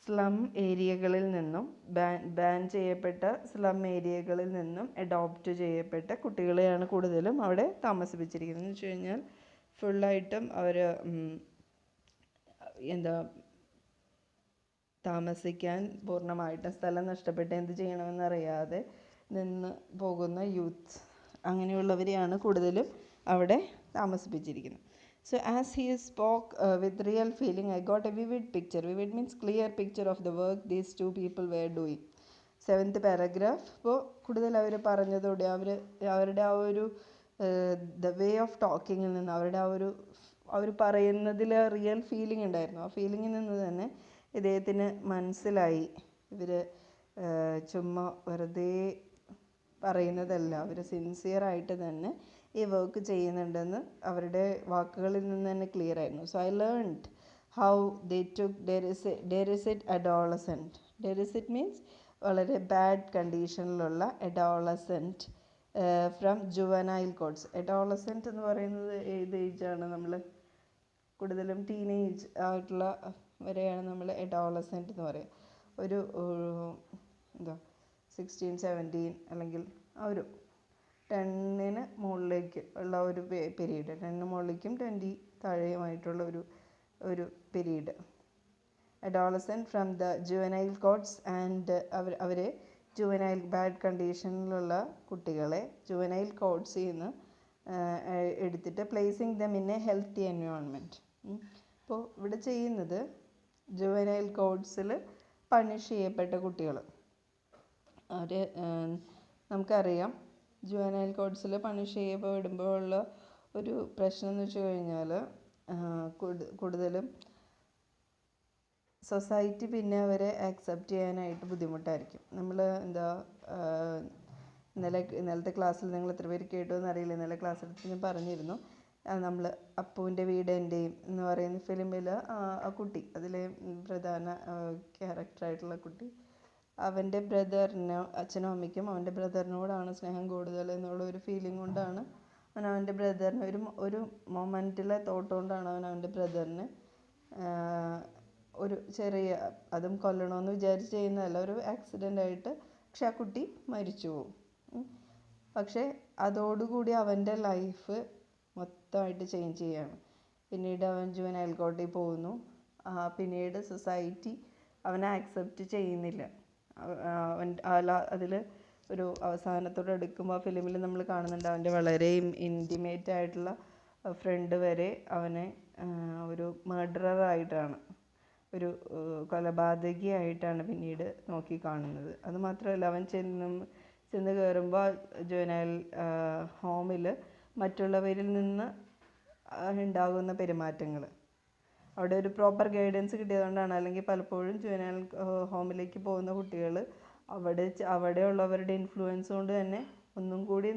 സ്ലം ഏരിയകളിൽ നിന്നും ബാൻ ചെയ്യപ്പെട്ട സ്ലം ഏരിയകളിൽ നിന്നും അഡോപ്റ്റ് ചെയ്യപ്പെട്ട കുട്ടികളെയാണ് കൂടുതലും അവിടെ താമസിപ്പിച്ചിരിക്കുന്നത്. എന്ന് വെച്ച് കഴിഞ്ഞാൽ ഫുള്ളായിട്ടും അവർ താമസിക്കാൻ പൂർണ്ണമായിട്ടും സ്ഥലം നഷ്ടപ്പെട്ട് എന്ത് ചെയ്യണമെന്നറിയാതെ നിന്ന് പോകുന്ന യൂത്ത്, അങ്ങനെയുള്ളവരെയാണ് കൂടുതലും അവിടെ താമസിപ്പിച്ചിരിക്കുന്നത്. So as he spoke with real feeling, I got a vivid picture. Vivid means clear picture of the work these two people were doing. 7th paragraph. അപ്പോൾ കൂടുതൽ അവർ പറഞ്ഞതോടെ അവരുടെ ആ ഒരു ദ വേ ഓഫ് ടോക്കിങ്ങിൽ നിന്ന് അവർ പറയുന്നതിൽ റിയൽ ഫീലിംഗ് ഉണ്ടായിരുന്നു. ആ ഫീലിങ്ങിൽ നിന്ന് തന്നെ ഇദ്ദേഹത്തിന് മനസ്സിലായി ഇവർ ചുമ്മാ വെറുതെ പറയുന്നതല്ല, അവർ സിൻസിയറായിട്ട് തന്നെ ഈ വർക്ക് ചെയ്യുന്നുണ്ടെന്ന് അവരുടെ വാക്കുകളിൽ നിന്ന് തന്നെ ക്ലിയർ ആയിരുന്നു. So I learned how they took derelict adolescent. Derelict means വളരെ ബാഡ് കണ്ടീഷനിലുള്ള adolescent from juvenile courts. Adolescent എന്ന് പറയുന്നത് ഏത് ഏജാണ്? നമ്മൾ കൂടുതലും ടീനേജ് ആയിട്ടുള്ള വരെയാണ് നമ്മൾ അഡോളസെൻ്റ് എന്ന് പറയുക. ഒരു എന്താ 16, 17 അല്ലെങ്കിൽ ആ ഒരു 10 മുകളിലേക്ക് ഉള്ള ഒരു പീരീഡ്, 10 മുകളിലേക്കും 20 താഴെയുമായിട്ടുള്ള ഒരു period. Adolescent from the juvenile codes and അവരെ ജുവനൈൽ ബാഡ് കണ്ടീഷനിലുള്ള കുട്ടികളെ ജുവനൈൽ കോഡ്സിൽ നിന്ന് എടുത്തിട്ട് placing them in a healthy environment. അപ്പോൾ ഇവിടെ ചെയ്യുന്നത് ജുവനൈൽ കോഡ്സിൽ പണിഷ് ചെയ്യപ്പെട്ട കുട്ടികൾ, അവർ നമുക്കറിയാം ജുവനൈൽ കോഡ്സിൽ പണിഷ് ചെയ്യപ്പെടുമ്പോൾ ഉള്ള ഒരു പ്രശ്നം എന്ന് വെച്ച് കഴിഞ്ഞാൽ കൂടുതലും സൊസൈറ്റി പിന്നെ അവരെ ആക്സെപ്റ്റ് ചെയ്യാനായിട്ട് ബുദ്ധിമുട്ടായിരിക്കും. നമ്മൾ ഇന്നലത്തെ ക്ലാസ്സിൽ നിങ്ങൾ എത്ര പേര് കേട്ടു എന്നറിയില്ല, ഇന്നലെ ക്ലാസ് എടുത്ത് ഞാൻ പറഞ്ഞിരുന്നു. നമ്മൾ അപ്പുവിൻ്റെ വീട് എൻ്റെയും എന്ന് പറയുന്ന ഫിലിമിൽ ആ കുട്ടി, അതിലെ പ്രധാന ക്യാരക്ടറായിട്ടുള്ള കുട്ടി, അവൻ്റെ ബ്രദറിന്, അച്ഛനും അമ്മയ്ക്കും അവൻ്റെ ബ്രദറിനോടാണ് സ്നേഹം കൂടുതൽ എന്നുള്ള ഒരു ഫീലിംഗ് കൊണ്ടാണ് അവൻ്റെ ബ്രദറിന് ഒരു മൊമെൻറ്റിലെ തോട്ട് കൊണ്ടാണ് അവൻ്റെ ബ്രദറിന് ഒരു ചെറിയ, അതും കൊല്ലണമെന്ന് വിചാരിച്ച് ചെയ്യുന്നതല്ല, ഒരു ആക്സിഡൻ്റായിട്ട് പക്ഷെ ആ കുട്ടി മരിച്ചു പോകും. പക്ഷേ അതോടുകൂടി അവൻ്റെ ലൈഫ് മൊത്തമായിട്ട് ചേഞ്ച് ചെയ്യാണ്. പിന്നീട് അവൻ ജുവനൈൽ കോർട്ടിൽ പോകുന്നു. പിന്നീട് സൊസൈറ്റി അവനെ ആക്സെപ്റ്റ് ചെയ്യുന്നില്ല. അതിൽ ഒരു അവസാനത്തോടെ എടുക്കുമ്പോൾ ആ ഫിലിമിൽ നമ്മൾ കാണുന്നുണ്ട് അവൻ്റെ വളരെ ഇൻറ്റിമേറ്റ് ആയിട്ടുള്ള ഫ്രണ്ട് വരെ അവനെ ഒരു മർഡററായിട്ടാണ്, ഒരു കൊലപാതകിയായിട്ടാണ് പിന്നീട് നോക്കി കാണുന്നത്. അതുമാത്രമല്ല, അവൻ ചെന്ന് കയറുമ്പോൾ ജുവനൈൽ ഹോമിൽ മറ്റുള്ളവരിൽ നിന്ന് ഉണ്ടാകുന്ന പെരുമാറ്റങ്ങൾ, അവിടെ ഒരു പ്രോപ്പർ ഗൈഡൻസ് കിട്ടിയതുകൊണ്ടാണ്. അല്ലെങ്കിൽ പലപ്പോഴും ജുവനൈൽ ഹോമിലേക്ക് പോകുന്ന കുട്ടികൾ അവിടെയുള്ളവരുടെ ഇൻഫ്ലുവൻസ് കൊണ്ട് തന്നെ ഒന്നും കൂടി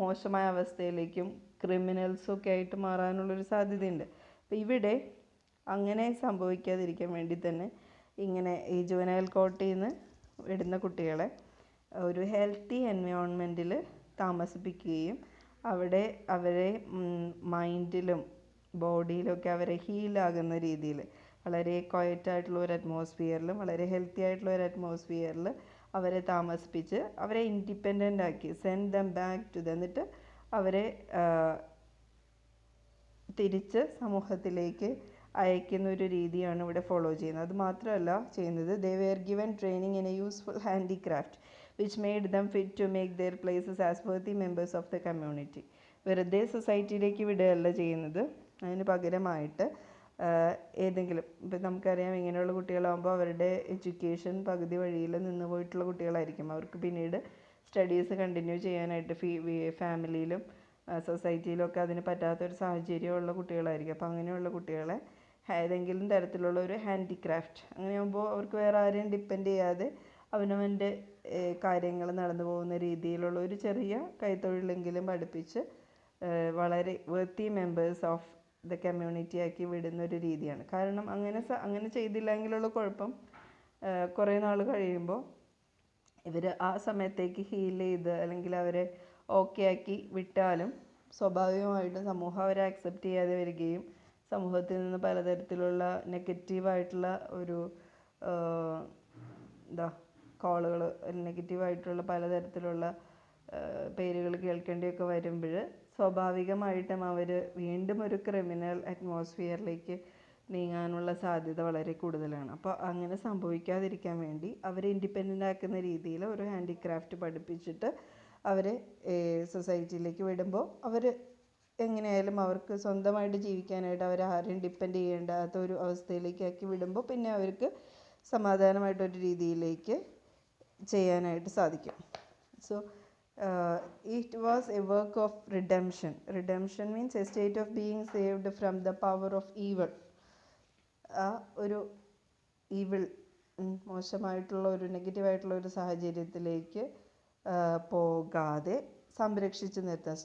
മോശമായ അവസ്ഥയിലേക്കും ക്രിമിനൽസൊക്കെ ആയിട്ട് മാറാനുള്ളൊരു സാധ്യതയുണ്ട്. അപ്പോൾ ഇവിടെ അങ്ങനെ സംഭവിക്കാതിരിക്കാൻ വേണ്ടി തന്നെ ഇങ്ങനെ ഈ ജുവനൈൽ കോർട്ടിൽ നിന്ന് വിടുന്ന കുട്ടികളെ ഒരു ഹെൽത്തി എൻവയോൺമെൻറ്റിൽ താമസിപ്പിക്കുകയും അവിടെ അവരെ മൈൻഡിലും ബോഡിയിലൊക്കെ അവരെ ഹീലാകുന്ന രീതിയിൽ വളരെ ക്വയറ്റായിട്ടുള്ള ഒരു അറ്റ്മോസ്ഫിയറിലും വളരെ ഹെൽത്തി ആയിട്ടുള്ള ഒരു അറ്റ്മോസ്ഫിയറിൽ അവരെ താമസിപ്പിച്ച് അവരെ ഇൻഡിപെൻഡൻ്റ് ആക്കി send them back to them, എന്നിട്ട് അവരെ തിരിച്ച് സമൂഹത്തിലേക്ക് അയക്കുന്ന ഒരു രീതിയാണ് ഇവിടെ ഫോളോ ചെയ്യുന്നത്. അത് മാത്രമല്ല ചെയ്യുന്നത്, they were given training in a useful handicraft which made them fit to make their places as worthy members of the community. വെറുതെ സൊസൈറ്റിയിലേക്ക് വിടുകയല്ല ചെയ്യുന്നത്, അതിന് പകരമായിട്ട് ഏതെങ്കിലും, ഇപ്പം നമുക്കറിയാം ഇങ്ങനെയുള്ള കുട്ടികളാകുമ്പോൾ അവരുടെ എഡ്യൂക്കേഷൻ പകുതി വഴിയിൽ നിന്ന് പോയിട്ടുള്ള കുട്ടികളായിരിക്കും. അവർക്ക് പിന്നീട് സ്റ്റഡീസ് കണ്ടിന്യൂ ചെയ്യാനായിട്ട് ഫാമിലിയിലും സൊസൈറ്റിയിലൊക്കെ അതിന് പറ്റാത്തൊരു സാഹചര്യമുള്ള കുട്ടികളായിരിക്കും. അപ്പോൾ അങ്ങനെയുള്ള കുട്ടികളെ ഏതെങ്കിലും തരത്തിലുള്ള ഒരു ഹാൻഡിക്രാഫ്റ്റ്, അങ്ങനെയാകുമ്പോൾ അവർക്ക് വേറെ ആരെയും ഡിപ്പെൻഡ് ചെയ്യാതെ അവനവൻ്റെ കാര്യങ്ങൾ നടന്നു പോകുന്ന രീതിയിലുള്ള ഒരു ചെറിയ കൈത്തൊഴിലെങ്കിലും പഠിപ്പിച്ച് വളരെ വർത്തി മെമ്പേഴ്സ് ഓഫ് ദ കമ്മ്യൂണിറ്റി ആക്കി വിടുന്ന ഒരു രീതിയാണ്. കാരണം അങ്ങനെ ചെയ്തില്ലെങ്കിലുള്ള കുഴപ്പം, കുറേ നാൾ കഴിയുമ്പോൾ ഇവർ ആ സമയത്തേക്ക് ഹീൽ ചെയ്ത് അല്ലെങ്കിൽ അവരെ ഓക്കെ ആക്കി വിട്ടാലും സ്വാഭാവികമായിട്ടും സമൂഹം അവരെ ആക്സെപ്റ്റ് ചെയ്യാതെ വരികയും സമൂഹത്തിൽ നിന്ന് പലതരത്തിലുള്ള നെഗറ്റീവായിട്ടുള്ള ഒരു കോളുകൾ, നെഗറ്റീവായിട്ടുള്ള പലതരത്തിലുള്ള പേരുകൾ കേൾക്കേണ്ടിയൊക്കെ വരുമ്പോൾ സ്വാഭാവികമായിട്ടും അവർ വീണ്ടും ഒരു ക്രിമിനൽ അറ്റ്മോസ്ഫിയറിലേക്ക് നീങ്ങാനുള്ള സാധ്യത വളരെ കൂടുതലാണ്. അപ്പോൾ അങ്ങനെ സംഭവിക്കാതിരിക്കാൻ വേണ്ടി അവരെ ഇൻഡിപെൻഡൻ്റ് ആക്കുന്ന രീതിയിൽ ഒരു ഹാൻഡിക്രാഫ്റ്റ് പഠിപ്പിച്ചിട്ട് അവരെ സൊസൈറ്റിയിലേക്ക് വിടുമ്പോൾ അവർ എങ്ങനെയായാലും അവർക്ക് സ്വന്തമായിട്ട് ജീവിക്കാനായിട്ട് അവർ ആരെയും ഡിപ്പെൻഡ് ചെയ്യേണ്ടാത്ത ഒരു അവസ്ഥയിലേക്ക് ആക്കി വിടുമ്പോൾ പിന്നെ അവർക്ക് സമാധാനമായിട്ടൊരു രീതിയിലേക്ക് ചെയ്യാനായിട്ട് സാധിക്കും. So it was a work of redemption. Redemption means a state of being saved from the power of evil. ഒരു ഈവിൾ, മോശമായിട്ടുള്ള ഒരു നെഗറ്റീവായിട്ടുള്ള ഒരു സാഹചര്യത്തിലേക്ക് പോകാതെ സംരക്ഷിച്ച് നിർത്താൻ.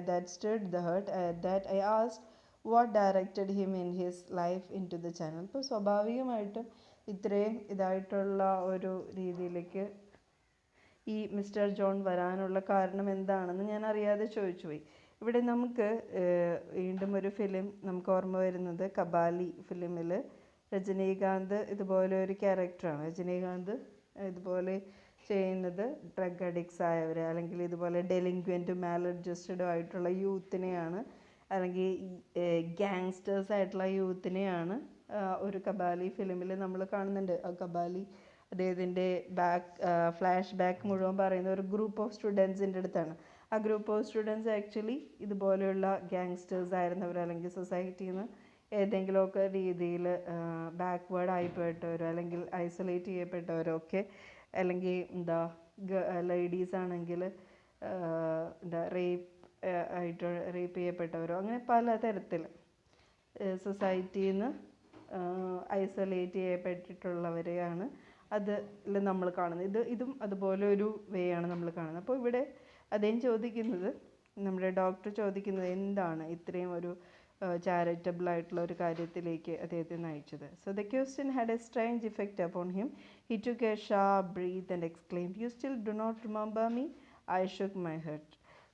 That stirred the heart that I asked what directed him in his life into the channel. ഇപ്പോൾ സ്വാഭാവികമായിട്ടും ഇത്രയും ഇതായിട്ടുള്ള ഒരു രീതിയിലേക്ക് ഈ മിസ്റ്റർ ജോൺ വരാനുള്ള കാരണം എന്താണെന്ന് ഞാൻ അറിയാതെ ചോദിച്ചു പോയി. ഇവിടെ നമുക്ക് വീണ്ടും ഒരു ഫിലിം നമുക്ക് ഓർമ്മ വരുന്നത്, കബാലി ഫിലിമിൽ രജനീകാന്ത് ഇതുപോലെ ഒരു ക്യാരക്ടറാണ്. രജനീകാന്ത് ഇതുപോലെ ചെയ്യുന്നത് ഡ്രഗ് അഡിക്ട്സ് ആയവരെ അല്ലെങ്കിൽ ഇതുപോലെ ഡെലിങ്ക്വൻറ്റും മാലഡ്ജസ്റ്റഡും ആയിട്ടുള്ള യൂത്തിനെയാണ്, അല്ലെങ്കിൽ ഗ്യാങ്സ്റ്റേഴ്സ് ആയിട്ടുള്ള യൂത്തിനെയാണ് ഒരു കബാലി ഫിലിമിൽ നമ്മൾ കാണുന്നുണ്ട്. ആ കബാലി അദ്ദേഹത്തിൻ്റെ ഫ്ലാഷ് ബാക്ക് മുഴുവൻ പറയുന്ന ഒരു ഗ്രൂപ്പ് ഓഫ് സ്റ്റുഡൻസിൻ്റെ അടുത്താണ്. ആ ഗ്രൂപ്പ് ഓഫ് സ്റ്റുഡൻസ് ആക്ച്വലി ഇതുപോലെയുള്ള ഗ്യാങ്സ്റ്റേഴ്സ് ആയിരുന്നവർ, അല്ലെങ്കിൽ സൊസൈറ്റിയിൽ നിന്ന് ഏതെങ്കിലുമൊക്കെ രീതിയിൽ ബാക്ക്വേർഡ് ആയിപ്പോയിട്ടവരോ അല്ലെങ്കിൽ ഐസൊലേറ്റ് ചെയ്യപ്പെട്ടവരോ ഒക്കെ, അല്ലെങ്കിൽ ലേഡീസ് ആണെങ്കിൽ റേപ്പ് ചെയ്യപ്പെട്ടവരോ, അങ്ങനെ പലതരത്തിൽ സൊസൈറ്റിയിൽ നിന്ന് ഐസൊലേറ്റ് ചെയ്യപ്പെട്ടിട്ടുള്ളവരെയാണ് അതിൽ നമ്മൾ കാണുന്നത്. ഇതും അതുപോലെ ഒരു വേ ആണ് നമ്മൾ കാണുന്നത്. അപ്പോൾ ഇവിടെ അദ്ദേഹം ചോദിക്കുന്നത്, നമ്മുടെ ഡോക്ടർ ചോദിക്കുന്നത്, എന്താണ് ഇത്രയും ഒരു ചാരിറ്റബിൾ ആയിട്ടുള്ള ഒരു കാര്യത്തിലേക്ക് അദ്ദേഹത്തെ നയിച്ചത്. So the question had a strange effect upon him. He took a sharp breath and exclaimed, you still do not remember me? I shook my head.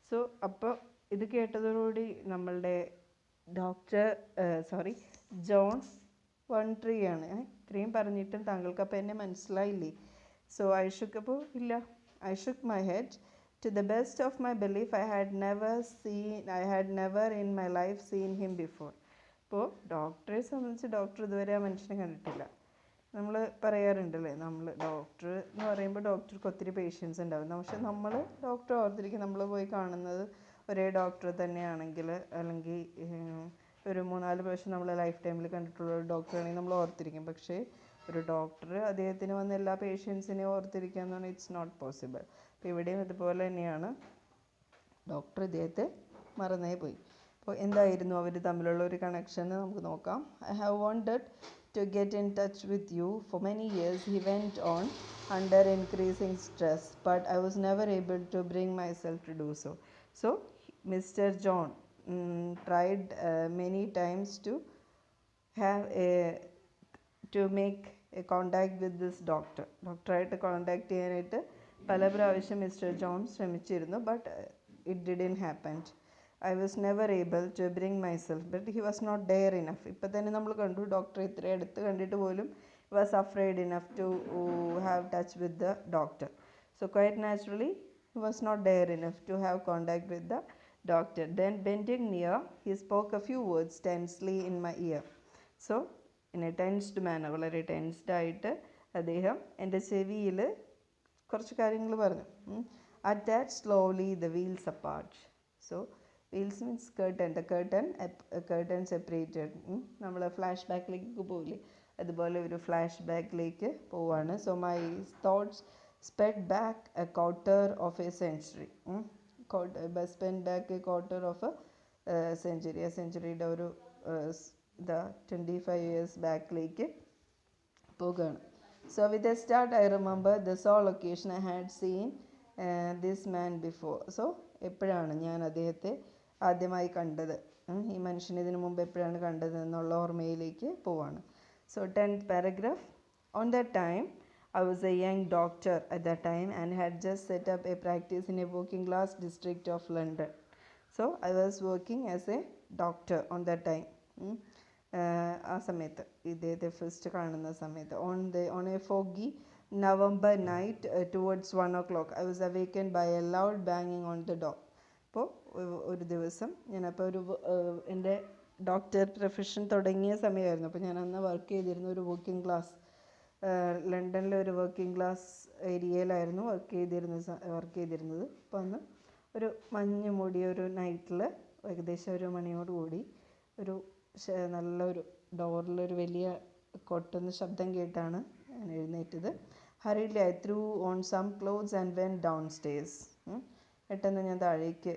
So അപ്പോൾ ഇത് കേട്ടതോടുകൂടി നമ്മളുടെ ജോൺ വൺട്രിയാണ്, ഇത്രയും പറഞ്ഞിട്ടും താങ്കൾക്ക് അപ്പോൾ എന്നെ മനസ്സിലായില്ലേ? So I shook my head. To the best of my belief, I had never in my life seen him before. അപ്പോൾ ഡോക്ടറെ സംബന്ധിച്ച് ഡോക്ടർ ഇതുവരെ ആ മനുഷ്യനെ കണ്ടിട്ടില്ല. നമ്മൾ പറയാറുണ്ടല്ലേ, നമ്മൾ ഡോക്ടർ എന്ന് പറയുമ്പോൾ ഡോക്ടർക്ക് ഒത്തിരി പേഷ്യൻസ് ഉണ്ടാവും. പക്ഷെ നമ്മൾ ഡോക്ടറെ ഓർത്തിരിക്കും, നമ്മൾ പോയി കാണുന്നത് ഒരേ ഡോക്ടർ തന്നെയാണെങ്കിൽ, അല്ലെങ്കിൽ ഒരു 3-4 പ്രാവശ്യം നമ്മൾ ലൈഫ് ടൈമിൽ കണ്ടിട്ടുള്ള ഒരു ഡോക്ടറാണെങ്കിൽ നമ്മൾ ഓർത്തിരിക്കും. പക്ഷേ ഒരു ഡോക്ടർ അദ്ദേഹത്തിന് വന്ന എല്ലാ പേഷ്യൻസിനെയും ഓർത്തിരിക്കുക എന്ന് പറഞ്ഞാൽ ഇറ്റ്സ് നോട്ട് പോസിബിൾ. അപ്പോൾ ഇവിടെയും ഇതുപോലെ തന്നെയാണ്, ഡോക്ടർ ഇദ്ദേഹത്തെ മറന്നേ പോയി. അപ്പോൾ എന്തായിരുന്നു അവർ തമ്മിലുള്ള ഒരു കണക്ഷൻ നമുക്ക് നോക്കാം. I have wanted to get in touch with you for many years, he went on, under increasing stress, but I was never able to bring myself to do so. So Mr. John tried many times to make a contact with this doctor. ഡോക്ടറായിട്ട് contact ചെയ്യാനായിട്ട് പല പ്രാവശ്യം mister John ശ്രമിച്ചിരുന്നു. But it didn't happen. I was never able to bring myself, but he was not there enough. ഇപ്പം തന്നെ നമ്മൾ കണ്ടു, ഡോക്ടറെ ഇത്ര അടുത്ത് കണ്ടിട്ട് പോലും he was afraid enough to have touch with the doctor. So quite naturally he was not there enough to have contact with the doctor. Then bending near, he spoke a few words tensely in my ear. So in a tensed manner, വളരെ tensed ആയിട്ട് അദ്ദേഹം എൻ്റെ ചെവിയിൽ കുറച്ച് കാര്യങ്ങൾ പറഞ്ഞു. Attach slowly the wheels apart. So wheels means curtain. The curtain separated. നമ്മൾ flash ബാക്കിലേക്ക് പോവില്ലേ, അതുപോലെ ഒരു ഫ്ലാഷ് ബാക്കിലേക്ക് പോവാണ്. So my thoughts sped back a quarter of a century. sped back a quarter of a century. ആ സെഞ്ചുറിയുടെ ഒരു 25 years ബാക്കിലേക്ക് പോകുകയാണ്. So with a start I remember the sole occasion I had seen this man before. So എപ്പോഴാണ് ഞാൻ അദ്ദേഹത്തെ ആദ്യമായി കണ്ടത്, ഈ മനുഷ്യനെ ഇതിനു മുമ്പ് എപ്പോഴാണ് കണ്ടത് എന്നുള്ള ഓർമ്മയിലേക്ക് പോവാണ്. So 10th paragraph. On that time I was a young doctor at that time and had just set up a practice in a working class district of London. So I was working as a doctor on that time. ആ സമയത്ത് ഇദ്ദേഹത്തെ first കാണുന്ന സമയത്ത് on a foggy November night towards 1 o'clock I was awakened by a loud banging on the door. അപ്പോൾ ഒരു ദിവസം ഞാനപ്പോൾ എൻ്റെ ഡോക്ടർ പ്രൊഫഷൻ തുടങ്ങിയ സമയമായിരുന്നു. അപ്പോൾ ഞാൻ അന്ന് വർക്ക് ചെയ്തിരുന്ന ഒരു വർക്കിംഗ് ക്ലാസ്, ലണ്ടനിലെ ഒരു വർക്കിംഗ് ക്ലാസ് ഏരിയയിലായിരുന്നു വർക്ക് ചെയ്തിരുന്നത്. അപ്പോൾ അന്ന് ഒരു മഞ്ഞ് മൂടിയ ഒരു നൈറ്റിൽ ഏകദേശം 1 മണിയോടുകൂടി ഒരു നല്ലൊരു ഡോറിലൊരു വലിയ കൊട്ടുന്ന ശബ്ദം കേട്ടാണ് ഞാൻ എഴുന്നേറ്റത്. Hurriedly I threw on some clothes and went downstairs. പെട്ടെന്ന് ഞാൻ താഴേക്ക്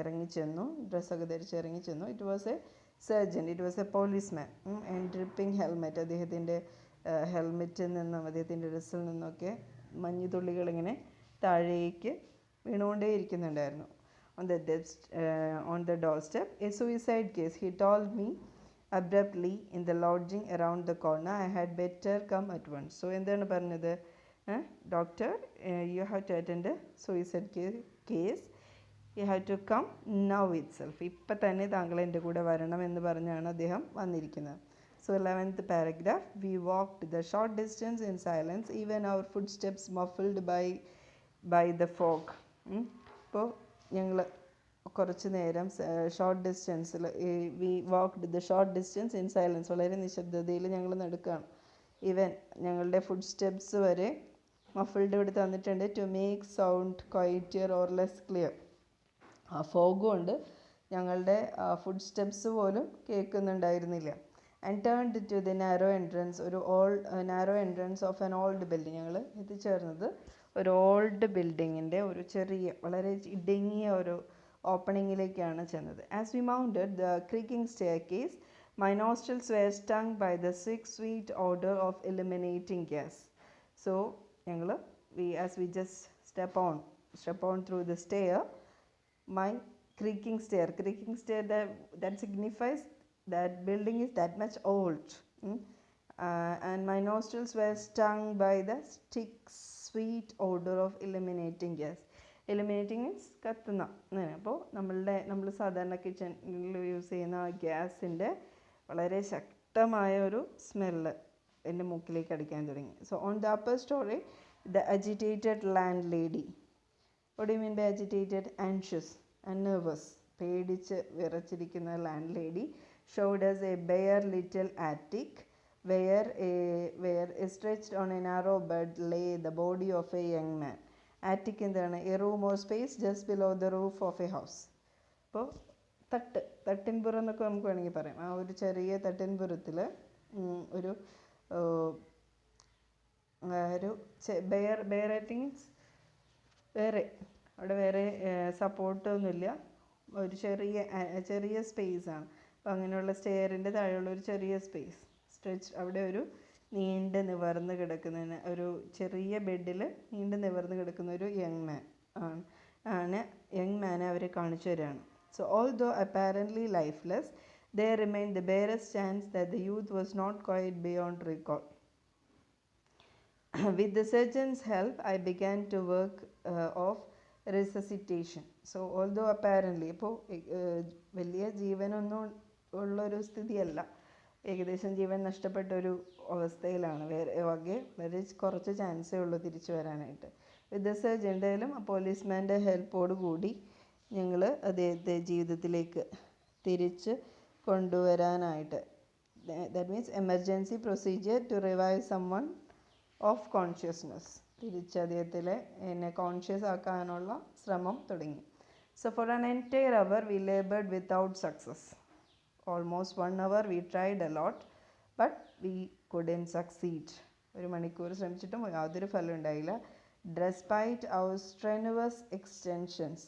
ഇറങ്ങിച്ചെന്നു, ഡ്രസ്സൊക്കെ ധരിച്ച് ഇറങ്ങിച്ചെന്നു. It was a surgeon, it was a policeman and dripping helmet. അദ്ദേഹത്തിൻ്റെ ഹെൽമെറ്റിൽ നിന്നും അദ്ദേഹത്തിൻ്റെ ഡ്രസ്സിൽ നിന്നൊക്കെ മഞ്ഞുതുള്ളികളിങ്ങനെ താഴേക്ക് വീണുകൊണ്ടേയിരിക്കുന്നുണ്ടായിരുന്നു. On the doorstep, a suicide case, he told me abruptly, in the lodging around the corner. I had better come at once. So എന്താണ് പറഞ്ഞത്, doctor you have to attend a suicide case, you have to come now itself. ഇപ്പം തന്നെ താങ്കൾ എൻ്റെ കൂടെ വരണം എന്ന് പറഞ്ഞാണ് അദ്ദേഹം വന്നിരിക്കുന്നത്. So 11th paragraph, we walked the short distance in silence, even our footsteps muffled by the fog. അപ്പോൾ ഞങ്ങൾ കുറച്ച് നേരം ഷോർട്ട് ഡിസ്റ്റൻസിൽ we walked the short distance in silence, വളരെ നിശബ്ദതയിൽ ഞങ്ങൾ നടക്കുകയാണ്. ഈവൻ ഞങ്ങളുടെ ഫുഡ് സ്റ്റെപ്സ് വരെ മഫിൾഡ് ഇവിടെ തന്നിട്ടുണ്ട്, to make sound quieter or less clear. ആ ഫോഗും ഉണ്ട്, ഞങ്ങളുടെ ഫുഡ് സ്റ്റെപ്സ് പോലും കേൾക്കുന്നുണ്ടായിരുന്നില്ല. And turned to the narrow entrance, ഒരു narrow entrance of an old building. ഞങ്ങൾ എത്തിച്ചേർന്നത് ഒരു ഓൾഡ് ബിൽഡിങ്ങിൻ്റെ ഒരു ചെറിയ വളരെ ഇടുങ്ങിയ ഒരു ഓപ്പണിങ്ങിലേക്കാണ് ചെന്നത്. As we mounted the creaking staircase, my nostrils were stung by the sweet odour of illuminating gas. So ഞങ്ങൾ as we just step on through the stair, my creaking stair that signifies that building is that much old. And my nostrils were stung by the sweet odor of illuminating gas. Illuminating means കത്തുന്ന. അപ്പോൾ നമ്മൾ സാധാരണ കിച്ചണിൽ use ചെയ്യുന്ന ആ ഗ്യാസിൻ്റെ വളരെ ശക്തമായ ഒരു സ്മെല്ല് എൻ്റെ മൂക്കിലേക്ക് അടിക്കാൻ തുടങ്ങി. So on the upper story, the agitated land lady. What do you mean by agitated? Anxious and nervous. പേടിച്ച് വിറച്ചിരിക്കുന്ന landlady showed us a bare little attic where stretched on a narrow bed lay the body of a young man. Attic എന്താണ്? A room or space just below the roof of a house. അപ്പോൾ തട്ടിൻപുറം എന്നൊക്കെ നമുക്ക് വേണമെങ്കിൽ പറയാം. ആ ഒരു ചെറിയ തട്ടിൻപുറത്തിൽ ഒരു ബെയർ മീൻസ് അവിടെ വേറെ സപ്പോർട്ടൊന്നുമില്ല, ഒരു ചെറിയ സ്പേസാണ്. അപ്പോൾ അങ്ങനെയുള്ള സ്റ്റെയറിൻ്റെ താഴെയുള്ള ഒരു ചെറിയ സ്പേസ് അവിടെ ഒരു നീണ്ട് നിവർന്ന് കിടക്കുന്ന ഒരു ചെറിയ ബെഡിൽ നീണ്ട് നിവർന്ന് കിടക്കുന്ന ഒരു യങ് മാനെ അവരെ കാണിച്ചു തരാണ്. So although apparently lifeless, there remained the barest chance that the youth was not quite beyond recall. With the surgeon's help, I began to work of resuscitation. So although apparently, ഇപ്പോൾ വലിയ ജീവനൊന്നും ഉള്ളൊരു സ്ഥിതിയല്ല, ഏകദേശം ജീവൻ നഷ്ടപ്പെട്ട ഒരു അവസ്ഥയിലാണ്. വളരെ കുറച്ച് ചാൻസേ ഉള്ളൂ തിരിച്ചു വരാനായിട്ട്. വിത്ത് ദ സർജൻ, എന്തായാലും ആ പോലീസ്മാൻ്റെ ഹെൽപ്പോട് കൂടി ഞങ്ങൾ അദ്ദേഹത്തെ ജീവിതത്തിലേക്ക് തിരിച്ച് കൊണ്ടുവരാനായിട്ട്, that means emergency procedure to revive someone of consciousness, തിരിച്ച് അദ്ദേഹത്തിലെ എന്നെ കോൺഷ്യസ് ആക്കാനുള്ള ശ്രമം തുടങ്ങി. So for an entire hour we laboured without success. Almost 1 hour we tried a lot, but we couldn't succeed. 1 മണിക്കൂർ ശ്രമിച്ചിട്ടും യാതൊരു ഫലം ഉണ്ടായില്ല. Despite our strenuous extensions.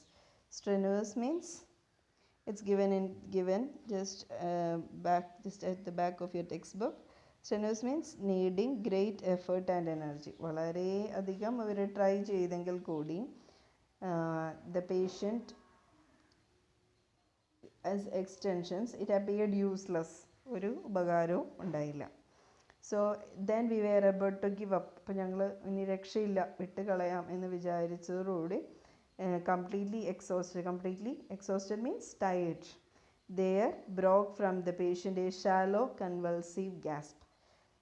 Strenuous means it's given just at the back of your textbook. Strenuous means needing great effort and energy. വളരെ അധികം അവർ try ചെയ്തെങ്കിൽ കൂടി the patient as extensions it appeared useless. ഒരു ഉപകാരവും ഉണ്ടായില്ല. So then we were about to give up. അപ്പോൾ ഞങ്ങൾ ഇനി രക്ഷയില്ല, വിട്ട് കളയാം എന്ന് വിചാരിച്ചതോടുകൂടി completely exhausted means tired, there broke from the patient a shallow convulsive gasp.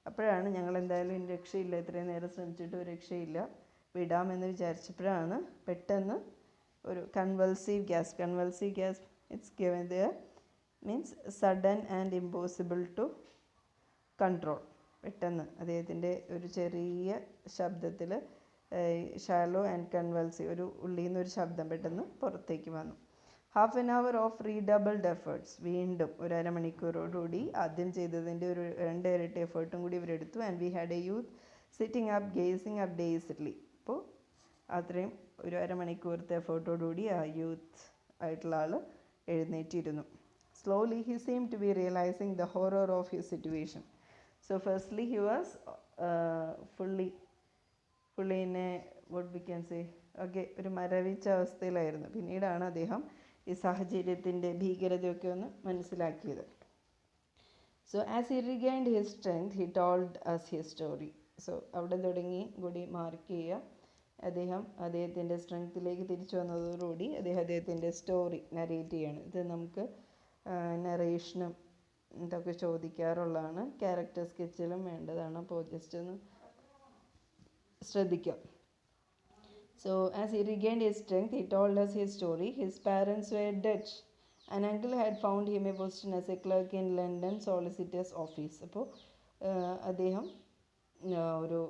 അപ്പോഴാണ് ഞങ്ങൾ എന്തായാലും ഇനി രക്ഷയില്ല, ഇത്രയും നേരം ശ്രമിച്ചിട്ട് ഒരു രക്ഷയില്ല, വിടാമെന്ന് വിചാരിച്ചപ്പോഴാണ് പെട്ടെന്ന് ഒരു convulsive gasp it's given there means sudden and impossible to control. പെട്ടെന്ന് അദ്ദേഹത്തിൻ്റെ ഒരു ചെറിയ ശബ്ദത്തിൽ ഷാലോ ആൻഡ് കൺവൾസീവ്, ഒരു ഉള്ളിൽ നിന്നൊരു ശബ്ദം പെട്ടെന്ന് പുറത്തേക്ക് വന്നു. 1/2 hour ഓഫ് റീഡബിൾഡ് എഫേർട്സ്. വീണ്ടും ഒരു അരമണിക്കൂറോടുകൂടി ആദ്യം ചെയ്തതിൻ്റെ ഒരു 2 ഇരട്ടി എഫേർട്ടും കൂടി ഇവരെടുത്തു. And we had a youth sitting up gazing up dazedly. അപ്പോൾ അത്രയും ഒരു അരമണിക്കൂറത്തെ എഫേർട്ടോടുകൂടി ആ യൂത്ത് ആയിട്ടുള്ള ആൾ എഴുന്നേറ്റിരുന്നു. Slowly he seem to be realising the horror of his situation. So firstly he was fully in a what we can say ഒരു മരവിച്ച അവസ്ഥയിലായിരുന്നു. പിന്നീടാണ് അദ്ദേഹം ഈ സാഹചര്യത്തിൻ്റെ ഭീകരതയൊക്കെ ഒന്ന് മനസ്സിലാക്കിയത്. So as he regained his strength he told us his story. So അവിടെ തുടങ്ങി കൂടി മാർക്ക് ചെയ്യുക. അദ്ദേഹത്തിൻ്റെ സ്ട്രെങ്ത്തിലേക്ക് തിരിച്ചു വന്നതോടുകൂടി അദ്ദേഹത്തിൻ്റെ സ്റ്റോറി നരേറ്റ് ചെയ്യാണ്. ഇത് നമുക്ക് നറേഷനും ഇതൊക്കെ ചോദിക്കാറുള്ളതാണ്. ക്യാരക്ടർ സ്കെച്ചിലും വേണ്ടതാണ്. അപ്പോൾ ജസ്റ്റ് ഒന്ന് ശ്രദ്ധിക്കാം. So, as he regained his strength, he told us his story. His parents were Dutch. An uncle had found him a position as a clerk in London Solicitor's Office. അപ്പോൾ അദ്ദേഹം ഒരു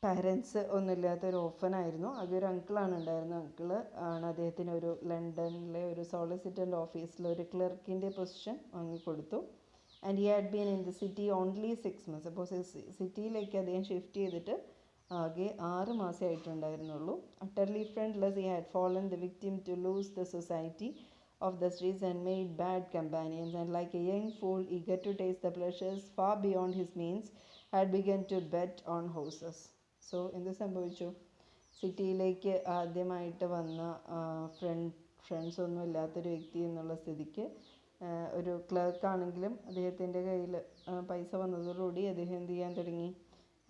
parents ഒന്നുമില്ലാത്തൊരു ഓഫനായിരുന്നു. അതൊരു അങ്കിളാണ് ഉണ്ടായിരുന്നത്. Uncle ആണ് അദ്ദേഹത്തിന് ഒരു ലണ്ടനിലെ ഒരു സോളിസിറ്ററിൻ്റെ ഓഫീസിൽ ഒരു ക്ലർക്കിൻ്റെ പൊസിഷൻ വാങ്ങിക്കൊടുത്തു. And he had been in the city only 6 months. അപ്പോൾ സിറ്റിയിലേക്ക് അദ്ദേഹം ഷിഫ്റ്റ് ചെയ്തിട്ട് ആകെ 6 മാസമേ ആയിട്ടുണ്ടായിരുന്നുള്ളൂ. Utterly friendless, he had fallen the victim to loose the society of the streets and made bad companions, and like a young fool eager to taste the pleasures far beyond his means had begun to bet on horses. So എന്ത് സംഭവിച്ചു? സിറ്റിയിലേക്ക് ആദ്യമായിട്ട് വന്ന friends ഒന്നും ഇല്ലാത്തൊരു വ്യക്തി എന്നുള്ള സ്ഥിതിക്ക് ഒരു ക്ലർക്കാണെങ്കിലും അദ്ദേഹത്തിൻ്റെ കയ്യിൽ പൈസ വന്നതോടുകൂടി അദ്ദേഹം എന്ത് ചെയ്യാൻ തുടങ്ങി?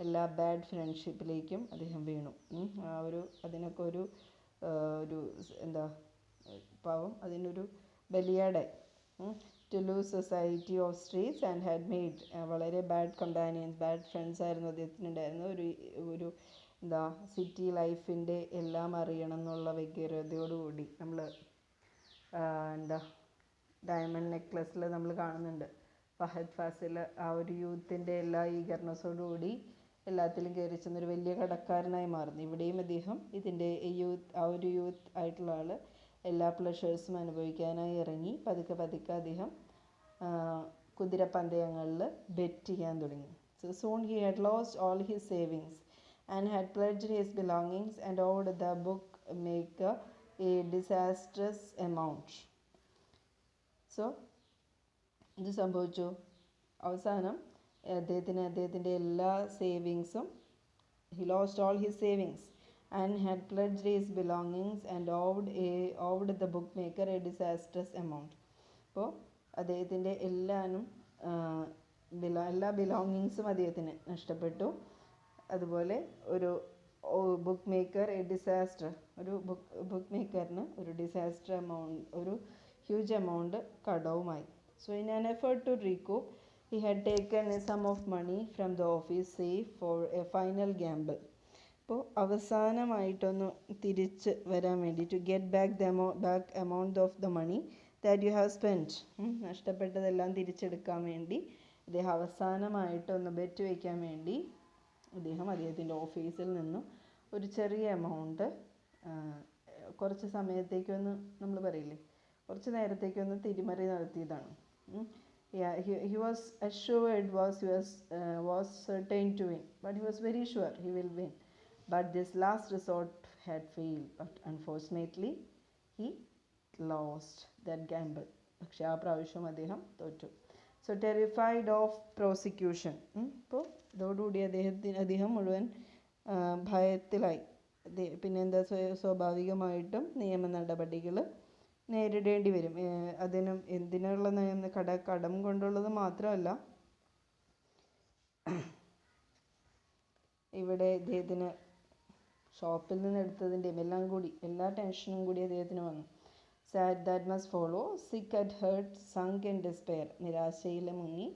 എല്ലാ ബാഡ് ഫ്രണ്ട്ഷിപ്പിലേക്കും അദ്ദേഹം വീണു. അതിനൊക്കെ ഒരു എന്താ പാവം അതിനൊരു ബലിയാടായി. To loose society of streets and had made വളരെ ബാഡ് കമ്പാനിയൻസ്, ബാഡ് ഫ്രണ്ട്സ് ആയിരുന്നു അദ്ദേഹത്തിനുണ്ടായിരുന്ന. ഒരു എന്താ സിറ്റി ലൈഫിൻ്റെ എല്ലാം അറിയണം എന്നുള്ള വ്യഗ്രതയോടുകൂടി നമ്മൾ എന്താ ഡയമണ്ട് നെക്ലസിൽ നമ്മൾ കാണുന്നുണ്ട് ഫഹദ് ഫാസിൽ. ആ ഒരു യൂത്തിൻ്റെ എല്ലാ ഈഗർനെസ്സോടുകൂടി എല്ലാത്തിലും കയറി ചെന്നൊരു വലിയ കടക്കാരനായി മാറുന്നു. ഇവിടെയും അദ്ദേഹം ഇതിൻ്റെ യൂത്ത് ആയിട്ടുള്ള ആൾ എല്ലാ പ്ലഷേഴ്സും അനുഭവിക്കാനായി ഇറങ്ങി. പതുക്കെ അദ്ദേഹം കുതിരപ്പന്തയങ്ങളിൽ ബെറ്റ് ചെയ്യാൻ തുടങ്ങി. So soon he had lost all his savings and had pledged his belongings and owed the bookmaker a disastrous amount. So ഇത് സംഭവിച്ചു. അവസാനം അദ്ദേഹത്തിൻ്റെ എല്ലാ സേവിങ്സും, he lost all his savings and had pledged his belongings and owed the bookmaker a disastrous amount. അപ്പോൾ അദ്ദേഹത്തിൻ്റെ എല്ലാ ബിലോങ്ങിങ്സും അദ്ദേഹത്തിന് നഷ്ടപ്പെട്ടു. അതുപോലെ ഒരു ബുക്ക് മേക്കർ ബുക്ക് മേക്കറിന് ഒരു ഡിസാസ്റ്റർ എമൗണ്ട്, ഒരു ഹ്യൂജ് എമൗണ്ട് കടവുമായി. So in an effort to recoup, he had taken a sum of money from the office safe for a final gamble. അപ്പോൾ അവസാനമായിട്ടൊന്ന് തിരിച്ച് വരാൻ വേണ്ടി, to get back amount of the money that you have spent, നഷ്ടപ്പെട്ടതെല്ലാം തിരിച്ചെടുക്കാൻ വേണ്ടി അദ്ദേഹം അവസാനമായിട്ടൊന്ന് bet വയ്ക്കാൻ വേണ്ടി അദ്ദേഹത്തിൻ്റെ ഓഫീസിൽ നിന്നും ഒരു ചെറിയ എമൗണ്ട് കുറച്ച് സമയത്തേക്കൊന്ന്, നമ്മൾ പറയില്ലേ, കുറച്ച് നേരത്തേക്കൊന്ന് തിരിമറി നടത്തിയതാണ്. He was assured, was certain to win, but he was very sure he will win. But this last resort had failed. But unfortunately, he lost that gamble. പക്ഷെ ആ പ്രാവശ്യം അദ്ദേഹം തോറ്റു. So terrified of prosecution. ഇപ്പോൾ ഇതോടുകൂടി അദ്ദേഹം മുഴുവൻ ഭയത്തിലായി. പിന്നെന്താ, സ്വാഭാവികമായിട്ടും നിയമ നടപടികൾ നേരിടേണ്ടി വരും. എന്തിനുള്ള കടം കൊണ്ടുള്ളത് മാത്രമല്ല, ഇവിടെ ഇദ്ദേഹത്തിന് ഷോപ്പിൽ നിന്ന് എടുത്തതിൻ്റെയും എല്ലാം കൂടി എല്ലാ ടെൻഷനും കൂടി അദ്ദേഹത്തിന് വന്നു. Sad that must follow, sick at heart, sunk in despair. നിരാശയിൽ മുങ്ങി.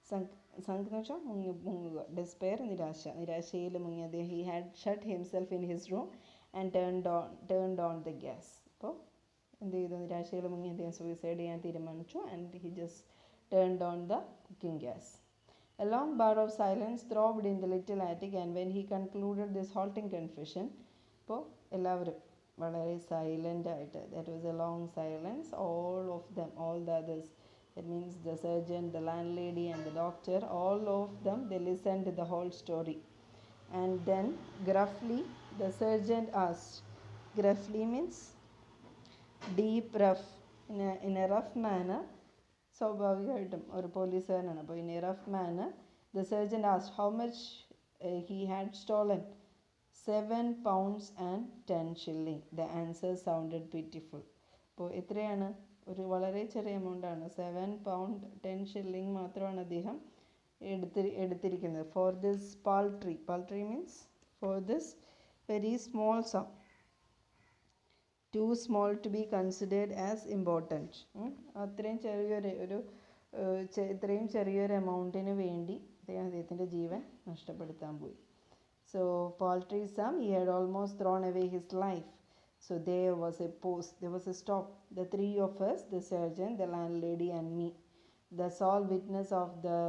സങ്ക് എന്ന് വെച്ചാൽ മുങ്ങുക, despair നിരാശയിൽ മുങ്ങി അദ്ദേഹം. He had shut himself in his room and turned on the gas. അപ്പോൾ എന്ത് ചെയ്തു? നിരാശയിൽ മുങ്ങി അദ്ദേഹം സൂയിസൈഡ് ചെയ്യാൻ തീരുമാനിച്ചു. And he just turned on the cooking gas. A long bar of silence throbbed in the little attic, and when he concluded this halting confession, അപ്പോൾ എല്ലാവരും വളരെ സൈലൻ്റ് ആയിട്ട്, that was a long silence, all the others, that means the surgeon, the landlady and the doctor, all of them, they listened to the whole story. And then gruffly the surgeon asked, gruffly means deep, rough, in a rough manner, സ്വാഭാവികമായിട്ടും ഒരു പോലീസുകാരനാണ്. അപ്പോൾ in a rough manner the surgeon asked how much he had stolen. 7 pounds and 10 shilling. The answer sounded pitiful. അപ്പോൾ എത്രയാണ്? ഒരു വളരെ ചെറിയ എമൗണ്ടാണ്. 7 pound 10 shilling മാത്രമാണ് അദ്ദേഹം എടുത്തിരിക്കുന്നത്. For this paltry means for this very small sum. Too small to be considered as important. അത്രയും ഇത്രയും ചെറിയൊരു എമൗണ്ടിന് വേണ്ടി അദ്ദേഹത്തിൻ്റെ ജീവൻ നഷ്ടപ്പെടുത്താൻ പോയി. So paltry sum, he had almost thrown away his life. So there was a pause, there was a stop. The three of us, the surgeon, the landlady and me, the sole witness of the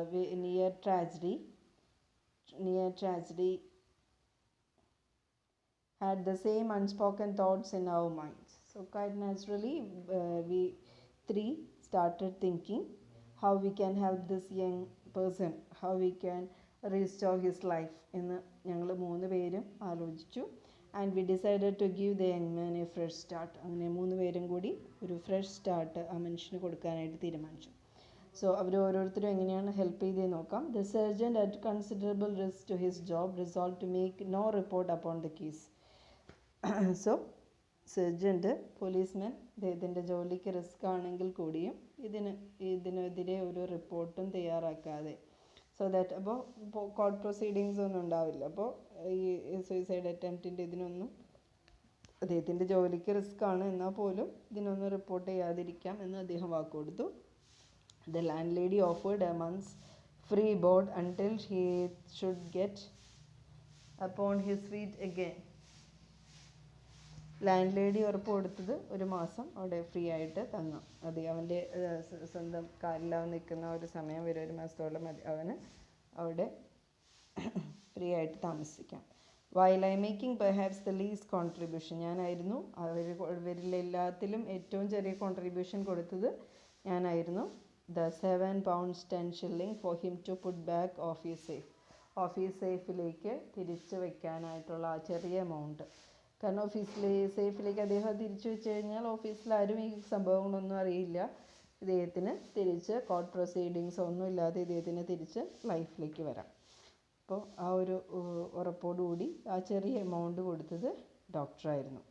near tragedy, had the same unspoken thoughts in our minds. So quite naturally, we three started thinking how we can help this young person, how we can restore his life എന്ന് ഞങ്ങൾ 3 പേരും ആലോചിച്ചു. And we decided to give the young man a fresh start. അങ്ങനെ 3 പേരും കൂടി ഒരു fresh start ആ മനുഷ്യന് കൊടുക്കാനായിട്ട് തീരുമാനിച്ചു. സോ അവർ ഓരോരുത്തരും എങ്ങനെയാണ് ഹെൽപ്പ് ചെയ്തേ നോക്കാം. The surgeon at considerable risk to his job resolve to make no report upon the case. So sergeant policeman അദ്ദേഹത്തിൻ്റെ ജോലിക്ക് റിസ്ക് ആണെങ്കിൽ കൂടിയും ഇതിനെതിരെ ഒരു റിപ്പോർട്ടും തയ്യാറാക്കാതെ, സോ ദാറ്റ് അപ്പോൾ കോർട്ട് പ്രൊസീഡിങ്സ് ഒന്നും ഉണ്ടാവില്ല. അപ്പോൾ ഈ സൂയിസൈഡ് അറ്റംപ്റ്റിൻ്റെ ഇതിനൊന്നും അദ്ദേഹത്തിൻ്റെ ജോലിക്ക് റിസ്ക് ആണ് എന്നാൽ പോലും ഇതിനൊന്നും റിപ്പോർട്ട് ചെയ്യാതിരിക്കാം എന്ന് അദ്ദേഹം വാക്ക് കൊടുത്തു. The landlady offered a month's free board until he should get upon his feet again. Land ഉറപ്പ് കൊടുത്തത് 1 മാസം അവിടെ ഫ്രീ ആയിട്ട് തന്നു. അത് അവൻ്റെ സ്വന്തം കാലിലാവ് നിൽക്കുന്ന ഒരു സമയം വരെ 1 മാസത്തോളം അവന് അവിടെ ഫ്രീ ആയിട്ട് താമസിക്കാം. While I making perhaps the least contribution, ഞാനായിരുന്നു അവരിലെല്ലാത്തിലും ഏറ്റവും ചെറിയ കോൺട്രിബ്യൂഷൻ കൊടുത്തത് ഞാനായിരുന്നു. The 7 pounds 10 shilling for him to put back off his safe. Office സേഫിലേക്ക് തിരിച്ചു വെക്കാനായിട്ടുള്ള ആ ചെറിയ എമൗണ്ട്. കാരണം സേഫിലേക്ക് അദ്ദേഹം തിരിച്ചു വെച്ച് കഴിഞ്ഞാൽ ഓഫീസിലാരും ഈ സംഭവങ്ങളൊന്നും അറിയില്ല. ഇദ്ദേഹത്തിന് തിരിച്ച് കോർട്ട് പ്രൊസീഡിങ്സ് ഒന്നും ഇല്ലാതെ ഇദ്ദേഹത്തിന് തിരിച്ച് ലൈഫിലേക്ക് വരാം. അപ്പോൾ ആ ഒരു ഉറപ്പോടുകൂടി ആ ചെറിയ എമൗണ്ട് കൊടുത്തത് ഡോക്ടറായിരുന്നു.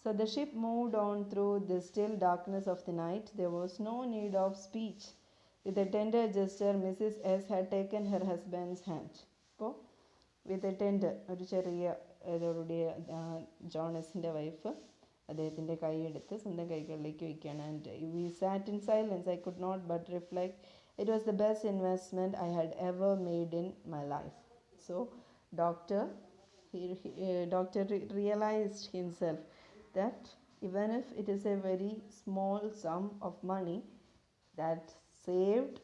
So the ship moved on through the still darkness of the night. There was no need of speech. With a tender gesture, Mrs. S had taken her husband's hand. അപ്പോൾ വിത്ത് എ ടെൻഡർ, ഒരു ചെറിയ ഇതോടുകൂടി ജോണസിൻ്റെ wife അദ്ദേഹത്തിൻ്റെ കൈയെടുത്ത് സ്വന്തം കൈകളിലേക്ക് വയ്ക്കുകയാണ്. And we sat in silence. I could not but reflect it was the best investment I had ever made in my life. So doctor realized himself that even if it is a very small sum of money that saved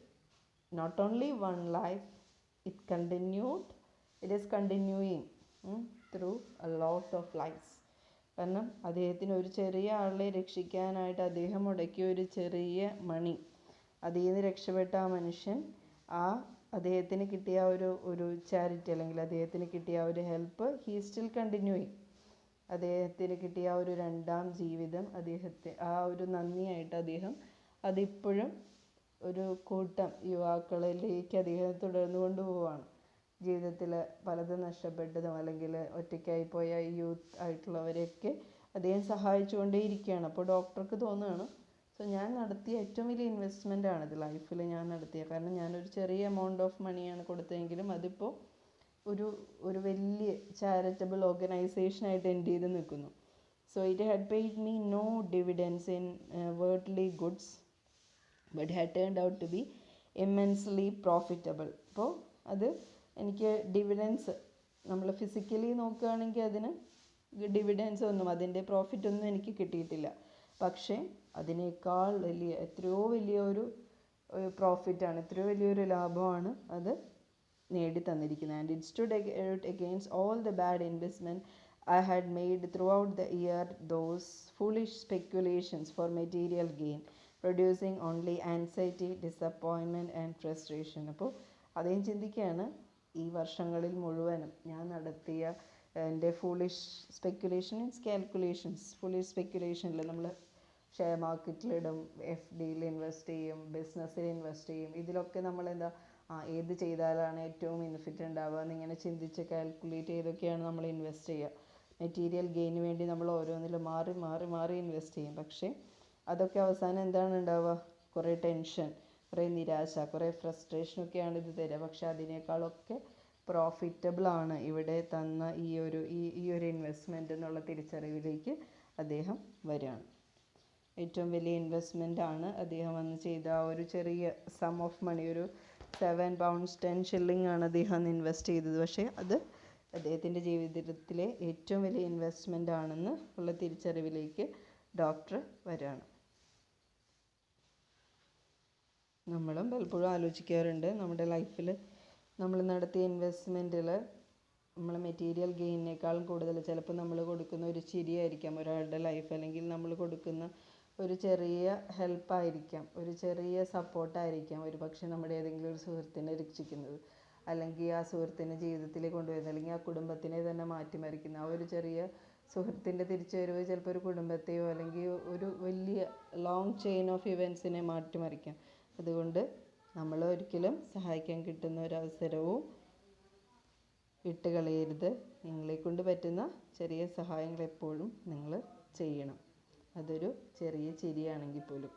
not only one life, it is continuing through a lot of lives. കാരണം അദ്ദേഹത്തിന് ഒരു ചെറിയ ആളെ രക്ഷിക്കാനായിട്ട് അദ്ദേഹം മുടക്കിയ ഒരു ചെറിയ മണി, അതിൽ നിന്ന് രക്ഷപ്പെട്ട ആ മനുഷ്യൻ അദ്ദേഹത്തിന് കിട്ടിയ ഒരു ചാരിറ്റി അല്ലെങ്കിൽ അദ്ദേഹത്തിന് കിട്ടിയ ഒരു ഹെൽപ്പ് ഹീ സ്റ്റിൽ കണ്ടിന്യൂയിങ്. അദ്ദേഹത്തിന് കിട്ടിയ ഒരു 2ാം ജീവിതം ആ ഒരു നന്ദിയായിട്ട് അദ്ദേഹം അതിപ്പോഴും ഒരു കൂട്ടം യുവാക്കളിലേക്ക് അദ്ദേഹം തുടർന്നു കൊണ്ടുപോവാണ്. ജീവിതത്തിൽ പലതും നഷ്ടപ്പെട്ടതും അല്ലെങ്കിൽ ഒറ്റയ്ക്കായിപ്പോയ യൂത്ത് ആയിട്ടുള്ളവരെയൊക്കെ അദ്ദേഹം സഹായിച്ചുകൊണ്ടേയിരിക്കുകയാണ്. അപ്പോൾ ഡോക്ടർക്ക് തോന്നുകയാണ്, സോ ഞാൻ നടത്തിയ ഏറ്റവും വലിയ ഇൻവെസ്റ്റ്മെൻ്റ് ആണിത് ലൈഫിൽ ഞാൻ നടത്തിയ. കാരണം ഞാനൊരു ചെറിയ എമൗണ്ട് ഓഫ് മണിയാണ് കൊടുത്തതെങ്കിലും അതിപ്പോൾ ഒരു വലിയ ചാരിറ്റബിൾ ഓർഗനൈസേഷനായിട്ട് എൻ്റെ ചെയ്ത് നിൽക്കുന്നു. So it had paid me no dividends in worldly goods but had turned out to be immensely profitable. അപ്പോൾ അത് എനിക്ക് ഡിവിഡൻസ് നമ്മൾ ഫിസിക്കലി നോക്കുകയാണെങ്കിൽ അതിന് ഡിവിഡൻസ് ഒന്നും അതിൻ്റെ പ്രോഫിറ്റ് ഒന്നും എനിക്ക് കിട്ടിയിട്ടില്ല. പക്ഷേ അതിനേക്കാൾ എത്രയോ വലിയൊരു പ്രോഫിറ്റാണ്, എത്രയോ വലിയൊരു ലാഭമാണ് അത് നേടി തന്നിരിക്കുന്നത്. And it stood against all the bad investment I had made throughout the year, those foolish speculations for material gain, producing only anxiety, disappointment and frustration. അപ്പോൾ അദ്ദേഹം ചിന്തിക്കുകയാണ്, ഈ വർഷങ്ങളിൽ മുഴുവനും ഞാൻ നടത്തിയ എൻ്റെ foolish speculation means calculations. Foolish സ്പെക്കുലേഷനിൽ നമ്മൾ ഷെയർ മാർക്കറ്റിലിടും, FDയിൽ ഇൻവെസ്റ്റ് ചെയ്യും, ബിസിനസ്സിൽ ഇൻവെസ്റ്റ് ചെയ്യും. ഇതിലൊക്കെ നമ്മളെന്താ ഏത് ചെയ്താലാണ് ഏറ്റവും ബെനിഫിറ്റ് ഉണ്ടാവുക എന്നിങ്ങനെ ചിന്തിച്ച് കാൽക്കുലേറ്റ് ചെയ്തൊക്കെയാണ് നമ്മൾ ഇൻവെസ്റ്റ് ചെയ്യുക. മെറ്റീരിയൽ ഗെയിന് വേണ്ടി നമ്മൾ ഓരോന്നിലും മാറി മാറി മാറി ഇൻവെസ്റ്റ് ചെയ്യും. പക്ഷേ അതൊക്കെ അവസാനം എന്താണ് ഉണ്ടാവുക? കുറേ ടെൻഷൻ, കുറേ നിരാശ, കുറേ ഫ്രസ്ട്രേഷനൊക്കെയാണ് ഇത് തരിക. പക്ഷേ അതിനേക്കാളൊക്കെ പ്രോഫിറ്റബിളാണ് ഇവിടെ തന്ന ഈ ഒരു ഇൻവെസ്റ്റ്മെൻറ്റ് എന്നുള്ള തിരിച്ചറിവിലേക്ക് അദ്ദേഹം വരികയാണ്. ഏറ്റവും വലിയ ഇൻവെസ്റ്റ്മെൻ്റ് ആണ് അദ്ദേഹം അന്ന് ചെയ്ത ആ ഒരു ചെറിയ സം ഓഫ് മണി, ഒരു 7 പൗണ്ട്സ് 10 ഷില്ലിംഗ് ആണ് അദ്ദേഹം അന്ന് ഇൻവെസ്റ്റ് ചെയ്തത്. പക്ഷേ അത് അദ്ദേഹത്തിൻ്റെ ജീവിതത്തിലെ ഏറ്റവും വലിയ ഇൻവെസ്റ്റ്മെൻ്റ് ആണെന്ന് ഉള്ള തിരിച്ചറിവിലേക്ക് ഡോക്ടർ വരികയാണ്. നമ്മളും പലപ്പോഴും ആലോചിക്കാറുണ്ട്, നമ്മുടെ ലൈഫിൽ നമ്മൾ നടത്തിയ ഇൻവെസ്റ്റ്മെൻറ്റിൽ നമ്മൾ മെറ്റീരിയൽ ഗെയിനേക്കാളും കൂടുതൽ ചിലപ്പോൾ നമ്മൾ കൊടുക്കുന്ന ഒരു ചിരിയായിരിക്കാം ഒരാളുടെ ലൈഫ്, അല്ലെങ്കിൽ നമ്മൾ കൊടുക്കുന്ന ഒരു ചെറിയ ഹെൽപ്പായിരിക്കാം, ഒരു ചെറിയ സപ്പോർട്ടായിരിക്കാം ഒരു പക്ഷേ നമ്മുടെ ഏതെങ്കിലും ഒരു സുഹൃത്തിനെ രക്ഷിക്കുന്നത്, അല്ലെങ്കിൽ ആ സുഹൃത്തിനെ ജീവിതത്തിലേക്ക് കൊണ്ടുവരുന്നത്, അല്ലെങ്കിൽ ആ കുടുംബത്തിനെ തന്നെ മാറ്റിമറിക്കുന്ന ആ ഒരു ചെറിയ സുഹൃത്തിൻ്റെ തിരിച്ചുവരവ് ചിലപ്പോൾ ഒരു കുടുംബത്തെയോ അല്ലെങ്കിൽ ഒരു വലിയ ലോങ് ചെയിൻ ഓഫ് ഇവൻസിനെ മാറ്റിമറിക്കാം. അതുകൊണ്ട് നമ്മൾ ഒരിക്കലും സഹായിക്കാൻ കിട്ടുന്ന ഒരവസരവും വിട്ടുകളയരുത്. നിങ്ങളെക്കൊണ്ട് പറ്റുന്ന ചെറിയ സഹായങ്ങൾ എപ്പോഴും നിങ്ങൾ ചെയ്യണം. അതൊരു ചെറിയ ചിരിയാണെങ്കിൽ പോലും.